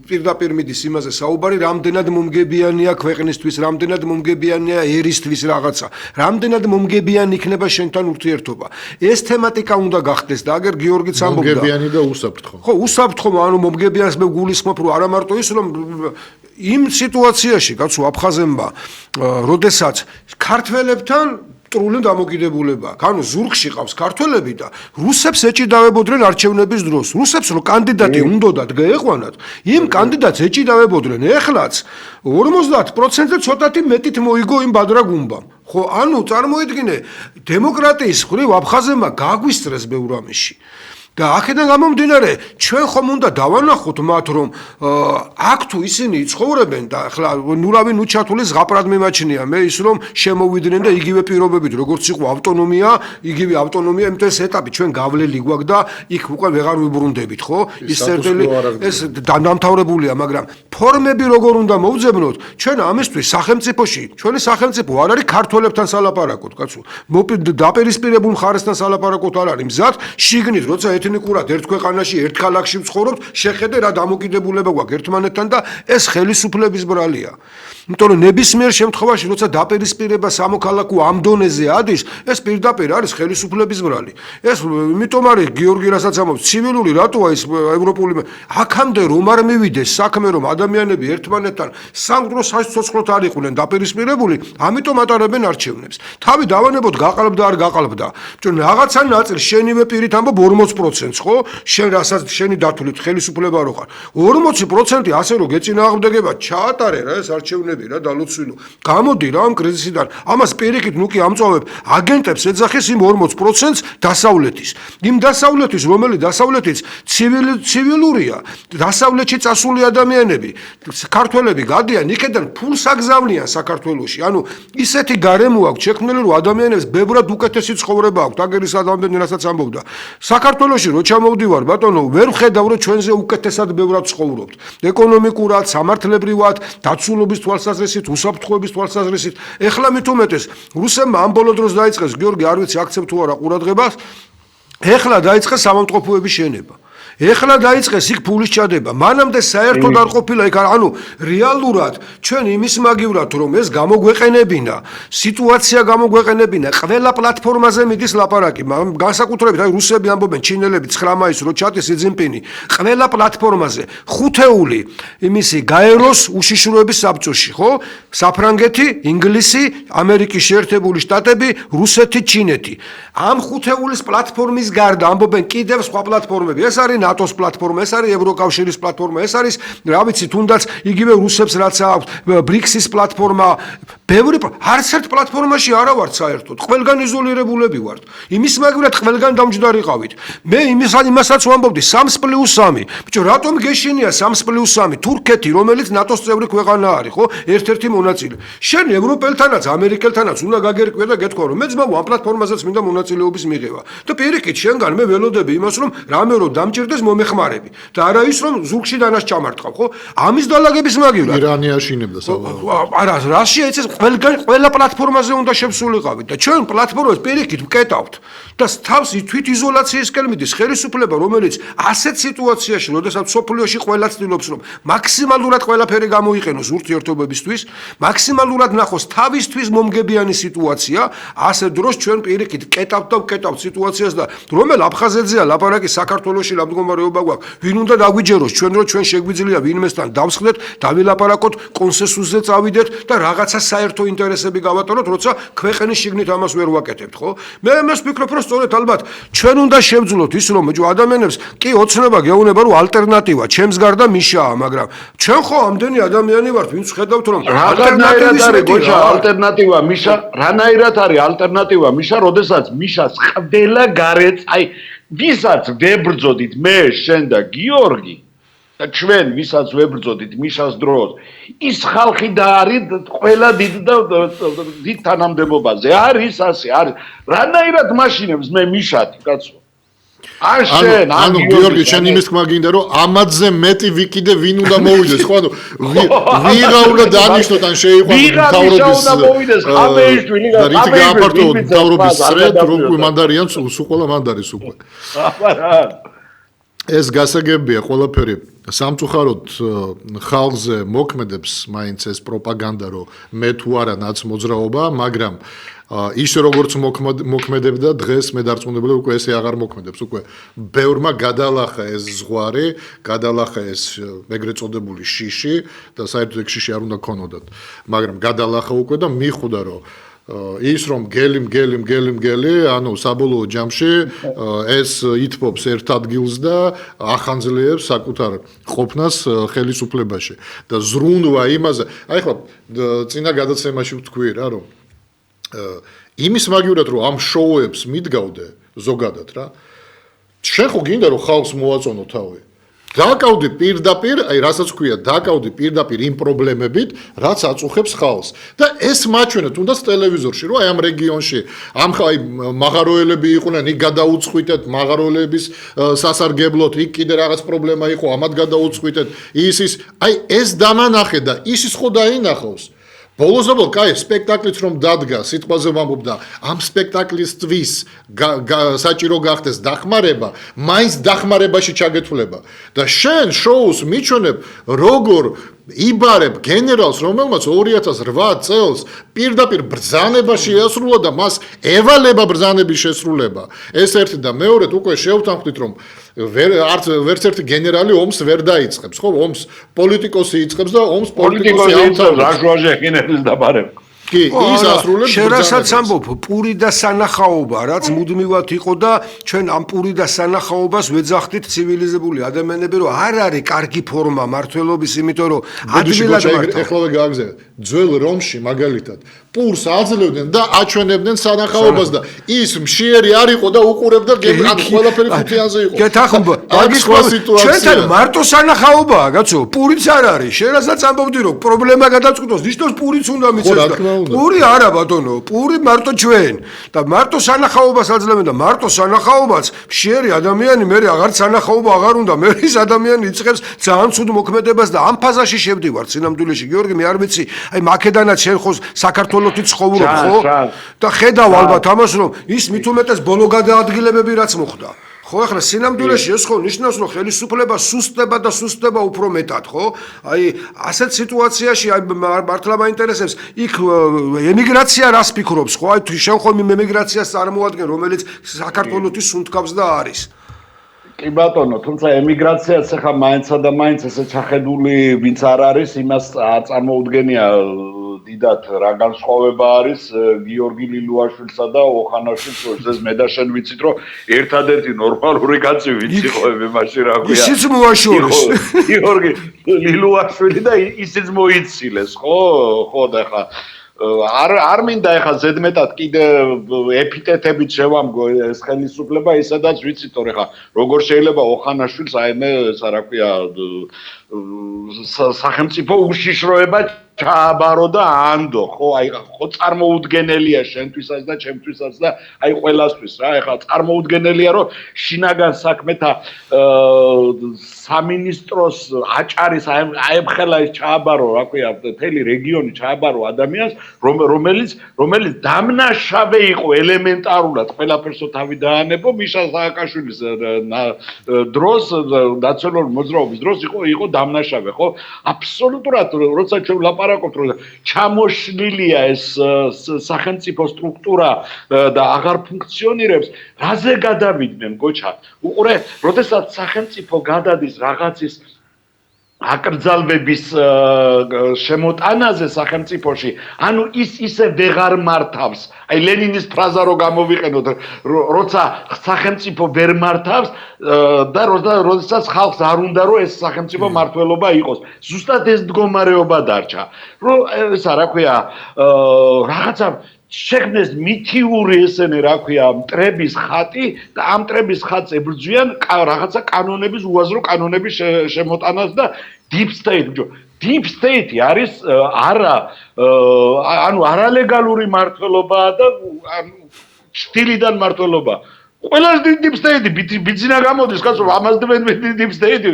პირდაპირ მიდის იმაზე საუბარი რამდენად მომგებიანია ქვეყნისთვის, რამდენად მომგებიანია ერისთვის რაღაცა, რამდენად მომგებიანი იქნება შენთან ურთიერთობა. ეს თემატიკა უნდა გახდეს და აგერ გიორგიც ამბობდა მომგებიანი და უსაფრთხო. ხო უსაფრთხო ანუ მომგებიანს მე გულისხმობ რომ არა მარტო ის რომ იმ სიტუაციაში კაცო აფხაზებმა როდესაც ქართველებთან ტრული დამოკიდებულება. ანუ ზურგში ყავს ქართველები და რუსებს ეჭიდავებოდნენ არჩევნების დროს. რუსებს რო კანდიდატი უნდათ გაეყვანათ, იმ კანდიდატს ეჭიდავებოდნენ. ეხლაც 50%-ზე ცოტათი მეტით მოიგო იმ ბადრაგუმბამ. ხო, ანუ წარმოიდგინე, დემოკრატიის ხრივ აფხაზებმა გაგვისწრეს ბევრ ამაში. და აქედან გამომდინარე, ჩვენ ხომ უნდა დავანახოთ მათ, რომ აქ თუ ისინი ცხოვრობენ და ახლა ნურავინ უჩათულის ზღაპრად მიმაჩნია მე ის რომ შემოვიდნენ და იგივე პირობებით, როგორც იყო ავტონომია, იგივე ავტონომია, იმიტომ ეს ეტაპი ჩვენ გავლელი გვაქვს და იქ უკვე ვეღარ ვიბრუნდებით, ხო? ის წერტილი ეს დამთავრებულია, მაგრამ ფორმები როგორ უნდა მოვძებნოთ, ჩვენ ამისთვის სახელმწიფოში, ჩვენი სახელმწიფო არ არის ქართველებთან სალაპარაკოთ, კაცო. დაპირისპირებულ მხარესთან სალაპარაკოთ არ არის მზად, შიგნით როცა ეთნიკურად ერთ ქვეყანაში, ერთ ქალაქში ვცხოვრობთ, შეხედე რა დამოკიდებულება გვაქვს ერთმანეთთან და ეს ხელისუფლების ბრალია. იმიტომ რომ ნებისმიერ შემთხვევაში, როცა დაპირისპირება სამოქალაქო ამ დონეზე ადის, ეს პირდაპირ არის ხელისუფლების ბრალი. ეს იმიტომ არის გიორგი რასაც ამბობს, ცივილური რატოა ის ევროპული აქამდე რომ არ მივიდეს საქმე რომ ადამიანები ერთმანეთთან სამყარო საცოცხლოდ არ იყვნენ დაპირისპირებული, ამიტომ ატარებენ არჩევნებს. თავი დავანებოთ გაყალბდა არ გაყალბდა. ჩვენ რაღაცა ნაწილ შენივე პირით ამბობ 40%, ხო? შენ რასაც შენი დათვლით ხელისუფლება რო ხარ. 40% ასე რომ გეწინააღმდეგება, ჩაატარე რა ეს არჩევნები რა დალოცვილო. გამოდი რა ამ კრიზისიდან. ამას პირიქით ნუ კი ამწოვებ აგენტებს ეძახეს იმ 40%-ს დასავლეთის. იმ დასავლეთის, რომელიც დასავლეთის ცივილურია, დასავლეთში წასული ადამიანები, ქართველები გადიან იქედან ფულს აგზავნიან საქართველოში. ანუ ისეთი გარემო აქვს შექმნილი რომ ადამიანებს ბევრად უკეთესი ცხოვრება აქვს. აგერის ადამიანი რასაც ამბობდა. საქართველოში რო ჩამოვდივარ ბატონო, ვერ ვხედავ რომ ჩვენზე უკეთესად ბევრად ცხოვრობთ. ეკონომიკურად, სამართლებრივად, დაცულობის თვალსაზრისით, უსაფრთხოების თვალსაზრისით. ეხლა მით უმეტეს რუსებმა ამ ბოლო დროს დაიწყეს გიორგი არ ვიცი აქცევ თუ არა ყურადღებას. ეხლა დაიწყეს სამომტყოფოების შენება. ეხლა დაიწყეს იქ ფულის ჩადება. მანამდე საერთოდ არ ყოფილა იქ ანუ რეალურად ჩვენ იმის მაგივრად რომ ეს გამოგვეყენებინა, სიტუაცია გამოგვეყენებინა, ყველა პლატფორმაზე მიდის ლაპარაკი. განსაკუთრებით აი რუსები ამბობენ, ჩინელები 9 მაისს რო ჩატეს სიძინპინი, ყველა პლატფორმაზე ხუთეული იმისი გაეროს უშიშროების საბჭოში, ხო? საფრანგეთი, ინგლისი, ამერიკის შეერთებული შტატები, რუსეთი, ჩინეთი. ამ ხუთეულის პლატფორმის გარდა ამბობენ კიდევ სხვა პლატფორმები. ეს არის ნატოს პლატფორმა, ეს არის ევროკავშირის პლატფორმა, ეს არის რა ვიცი, თუნდაც იგივე რუსებს რაც აქვს ბრიქსის პლატფორმა, ბევრი არც ერთ პლატფორმაში არა ვართ საერთოდ, ყველგან იზოლირებულები ვართ. იმის მაგალითად ყველგან დამჯდარიყავით. მე იმასაც ვამბობდი 3+3. ბიჭო, რატომ გეშინია 3+3? თურქეთი, რომელიც ნატოს წევრი ქვეყანა არის, ხო? ერთ-ერთი მონაწილე. შენ ევროპელთანაც, ამერიკელთანაც უნდა გაგერკვია და გეთქვა, რომ მე ძმაო ამ პლატფორმაზეც მინდა მონაწილეობის მიღება. და პირიქით, შენგან მე ველოდები იმას, რომ რამე რომ დამჭირდეს მომეხმარები. და არა ის, რომ ზურგში დანას ჩამარტყავ, ხო? ამის დალაგების მაგივრად. ირანი აშინებდა საბოლოოდ. არა, რაშია იცის, ყველა პლატფორმაზე უნდა შევსულიყავით და ჩვენ პლატფორმას პირიქით ვკეტავთ. და თავს თვით იზოლაციისკენ მიდის ხელისუფლება, რომელიც ასეთ სიტუაციაში, როდესაც სოფლიოში ყველა ცდილობს, რომ მაქსიმალურად ყველაფერი გამოიყენოს ურთიერთობებისთვის, მაქსიმალურად ნახოს თავისთვის მომგებიანი სიტუაცია, ასე დროს ჩვენ პირიქით კეტავთ და ვკეტავთ სიტუაციას და რომელ აფხაზეთზეა ლაპარაკი საქართველოში რა მდგომარეობა გვაქვს, ვინ უნდა დაგვიჯეროს ჩვენ, რომ ჩვენ შეგვიძლია ვინმესთან დავსხდეთ, დავილაპარაკოთ, კონსენსუსზე წავიდეთ და რაღაცა საერთო ინტერესები გავატაროთ, როცა ქვეყნის შიგნით ამას ვერ ვაკეთებთ, ხო? მე ამას ვფიქრობ, რომ სწორედ ალბათ ჩვენ უნდა შევძლოთ ის, რომ ადამიანებს კი ოცნება გეუბნება, რომ ალტერნატივა ჩემს გარდა მიშაა, მაგრამ ჩვენ ხო ამდენი ადამიანი ვართ, ვინც ხედავთ, რომ ალტერნატივა მიშა, რანაირად არის ალტერნატივა მიშა, როდესაც მიშას ყველა გარეც, აი, ვისაც ვებრძოდით მე, შენ და გიორგი და ჩვენ ვისაც ვებრძოდით მიშას დროს, ის ხალხი და არის ყველა დიდ თანამდებობაზე. არის ასე, არის. რანაირად მაშინებს მე მიშათი, კაცო. ანუ გიორგი, შენ იმის თქმა გინდა, რომ ამაზე მეტი ვიკიდე ვინ უნდა მოვიდეს, ხო? ანუ ვიღა უნდა დანიშნოთ ან შეიყვანოს მთავრობის და რითი გააფართო მთავრობის სრეთ, რომ მანდარიან სულ ყველა მანდარის უკვე. ეს გასაგებია ყველაფერი. სამწუხაროდ ხალხზე მოქმედებს მაინც ეს პროპაგანდა, რომ მე თუ არა ნაც მოძრაობა, მაგრამ ისე როგორც მოქმედებდა დღეს მე დარწმუნებული უკვე ესე აღარ მოქმედებს, უკვე ბევრმა გადალახა ეს ზღვარი, გადალახა ეს ეგრეთ წოდებული შიში და საერთოდ ეგ შიში არ უნდა ქონოდათ, მაგრამ გადალახა უკვე და მიხვდა რომ ის რომ გელი, ანუ საბოლოო ჯამში ეს ითბობს ერთ ადგილს და ახანძლიერებს საკუთარ ყოფნას ხელისუფლებაში და ზრუნვა იმაზე, აი ხო წინა გადაცემაში ვთქვი რა, რომ იმის მაგივრად რომ ამ შოუებს მიდგავდე ზოგადად რა, შენ ხო გინდა რომ ხალხს მოაწონო თავი. დაკავდი პირდაპირ, აი რასაც ქვია, დაკავდი პირდაპირ იმ პრობლემებით, რაც აწუხებს ხალხს. და ეს მაჩვენე თუნდაც ტელევიზორში, რომ აი ამ რეგიონში ამ აი მაღაროელები იყვნენ, იქ გადაუწყვიტეთ მაღაროელების სასარგებლოდ, იქ კიდე რაღაც პრობლემა იყო, ამათ გადაუწყვიტეთ. ის აი ეს დამანახე და ის ხო დაინახავს. ბოლოს-ბოლოს კაი სპექტაკლიც რომ დადგა, სიტყვაზე ვამბობ და ამ სპექტაკლისთვის საჭირო გახდეს დახმარება, მაინც დახმარებაში ჩაგეთვლება. და შენ შოუს მიჩვენებ, როგორ იბარებ გენერალს, რომელმაც 2008 წელს პირდაპირ ბრძანებაში შეასრულა და მას ევალება ბრძანების შესრულება. ეს ერთი და მეორედ უკვე შევთანხმდით, რომ ვერც ერთი გენერალი ომს ვერ დაიწყებს, ხო? ომს პოლიტიკოსი იწყებს და ომს პოლიტიკოსი ამთავრებს. რაჟვაჟე გენერლის დაბარება. კი, ის ასრულებს. შენ რასაც ამბობ, პური და სანახაობა, რაც მუდმივად იყო და ჩვენ ამ პური და სანახაობას ვეძახდით ცივილიზებული ადამიანები, რომ არ არის კარგი ფორმა მართლობის, იმიტომ რომ ადვილად მართავ. ეხლავე გააგზავნე. ძველ რომში მაგალითად პურს აძლევდნენ და აჩვენებდნენ სანახაობას და ის მშიერი არ იყო და უყურებდა ან ყველაფერი ხუთიანზე იყო. გეთახმობა, მაგის ჩვენთან მარტო სანახაობაა, კაცო, პურიც არ არის. შენ რასაც ამბობდი, რომ პრობლემა გადაწყვიტოს, ნიშნავს პურიც უნდა მიცეს და პური არა ბატონო, პური მარტო ჩვენ და მარტო სანახაობას აძლევენ და მარტო სანახაობაც მშიერი ადამიანი მე აღარც სანახაობა აღარ უნდა, მე ის ადამიანი იწყებს ძალიან ცუდ მოქმედებას და ამ ფაზაში შევდივარ სინამდვილეში. გიორგი, მე არ ვიცი, აი მაკედანაც შენ ხო საქართველოსი ცხოვრობ ხო? და ხედავ ალბათ ამას, რომ ის მით უმეტეს ბოლო გადაადგილებები რაც მოხდა. ხო, ახლა სინამდვილეში ეს ხო ნიშნავს, რომ ხელისუფლება სუსტდება უფრო მეტად, ხო? აი, ასეთ სიტუაციაში აი მართლა მაინტერესებს, იქ ემიგრაცია რას ფიქრობს, ხო? აი, თუ შენ ხომ ემიგრაციას წარმოადგენ, რომელიც საქართველოს სუნთქავს და არის. კი ბატონო, თუმცა ემიგრაციაც ახლა მაინცსა და მაინც ესე ჩახედული ვინც არ არის, იმას წარმოუდგენია დიდად რა განსხვავება არის გიორგი ლილუაშვილსა და ოხანაშვილს შორის. ეს მე და შენ ვიცით, რომ ერთადერთი ნორმალური კაცი ვიცი ხო მე მაშინ რა ქვია. ისიც მოაშორეს. გიორგი ლილუაშვილი და ისიც მოიცილეს, ხო? ხო და ხა არ მინდა ეხა ზედმეტად კიდე ეპიტეტებით შევამგო ეს ხელისუფლება, ისედაც ვიცით, რომ ეხა როგორ შეიძლება ოხანაშვილს აი მე რა ქვია სახელმწიფო უშიშროება ჩააბარო და ანდო, ხო, აი ხო წარმოუდგენელია შენთვისაც და ჩემთვისაც და აი ყველასთვის რა, ეხლა წარმოუდგენელია, რომ შინაგან საქმეთა სამინისტროს აჭარის აემხელა ის ჩააბარო, რა ქვია, მთელი რეგიონი ჩააბარო ადამიანს, რომელიც დამნაშავე იყო ელემენტარულად ყველაფერსო თავი დაანებო, მიშა სააკაშვილის დროს, ნაციონალური მოძრაობის დროს იყო დამნაშავე, ხო? აბსოლუტურად, როცა ჩვენ ლაპარაკობთ, რომ ჩამოშლილია ეს სახელმწიფო სტრუქტურა და აღარ ფუნქციონირებს, რაზე გადავიდნენ, გოჩა? უყურე, როდესაც სახელმწიფო გადადის რაღაცის აკრძალვების შემოტანაზე სახელმწიფოში, ანუ ის ისე ვეღარ მართავს. აი ლენინის ფრაზა რო გამოვიყენოთ, როცა სახელმწიფო ვერ მართავს და როდესაც ხალხს არ უნდა რომ ეს სახელმწიფო მართლობა იყოს. ზუსტად ეს მდგომარეობა დარჩა. რომ ესა რა ქვია, რაღაცა შექმნეს მითიური ესენი რა ქვია მტრების ხატი და ამ მტრების ხატს ებრძვიან რაღაცა კანონების უაზრო კანონების შემოტანას და deep state deep state არის ანუ არალეგალური მართლობაა და შტილიდან მართლობა. ყველას deep state ბიძინა გამოდის კაცო ამას deep state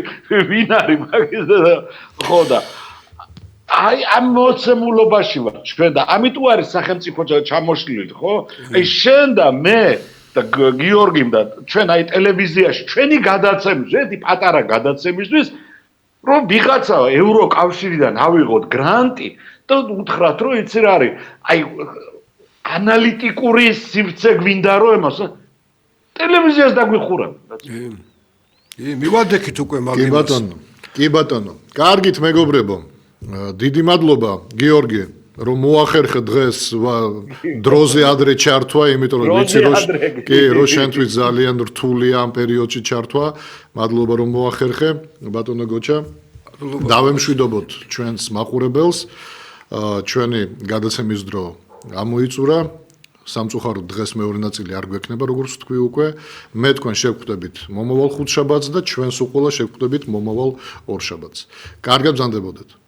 ვინ არის მაგის ხო და აი ამ მოცემულობაში ვარ ჩვენ და ამიტომ არის სახელმწიფო ჩამოშლილი ხო? აი შენ და მე და გიორგიმ და ჩვენ აი ტელევიზიაში ჩვენი გადაცემის ერთი პატარა გადაცემისთვის რომ ვიღაცა ევროკავშირიდან ავიღოთ გრანტი და უთხრათ რომ იცი რა არის აი ანალიტიკური სივრცე გვინდა რომ ემას ტელევიზიას დაგვიხურავ. მივადექით უკვე მაგას. კი ბატონო. კარგით მეგობრებო. დიდი მადლობა გიორგი რომ მოახერხე დღეს დროზე ადრე ჩართვა, იმიტომ რომ ვიცი რომ შენთვის ძალიან რთულია ამ პერიოდში ჩართვა. მადლობა რომ მოახერხე ბატონო გოჩა. დავემშვიდობოთ ჩვენს მაყურებელს. ჩვენი გადაცემის დრო გამოიწურა. სამწუხაროდ დღეს მეორე ნაწილი არ გვექნება, როგორც თქვი უკვე. მე თქვენ შევხვდებით მომავალ ხუთშაბათს და ჩვენს უყოლა შევხვდებით მომავალ ორშაბათს. კარგად ბრძანდებოდეთ.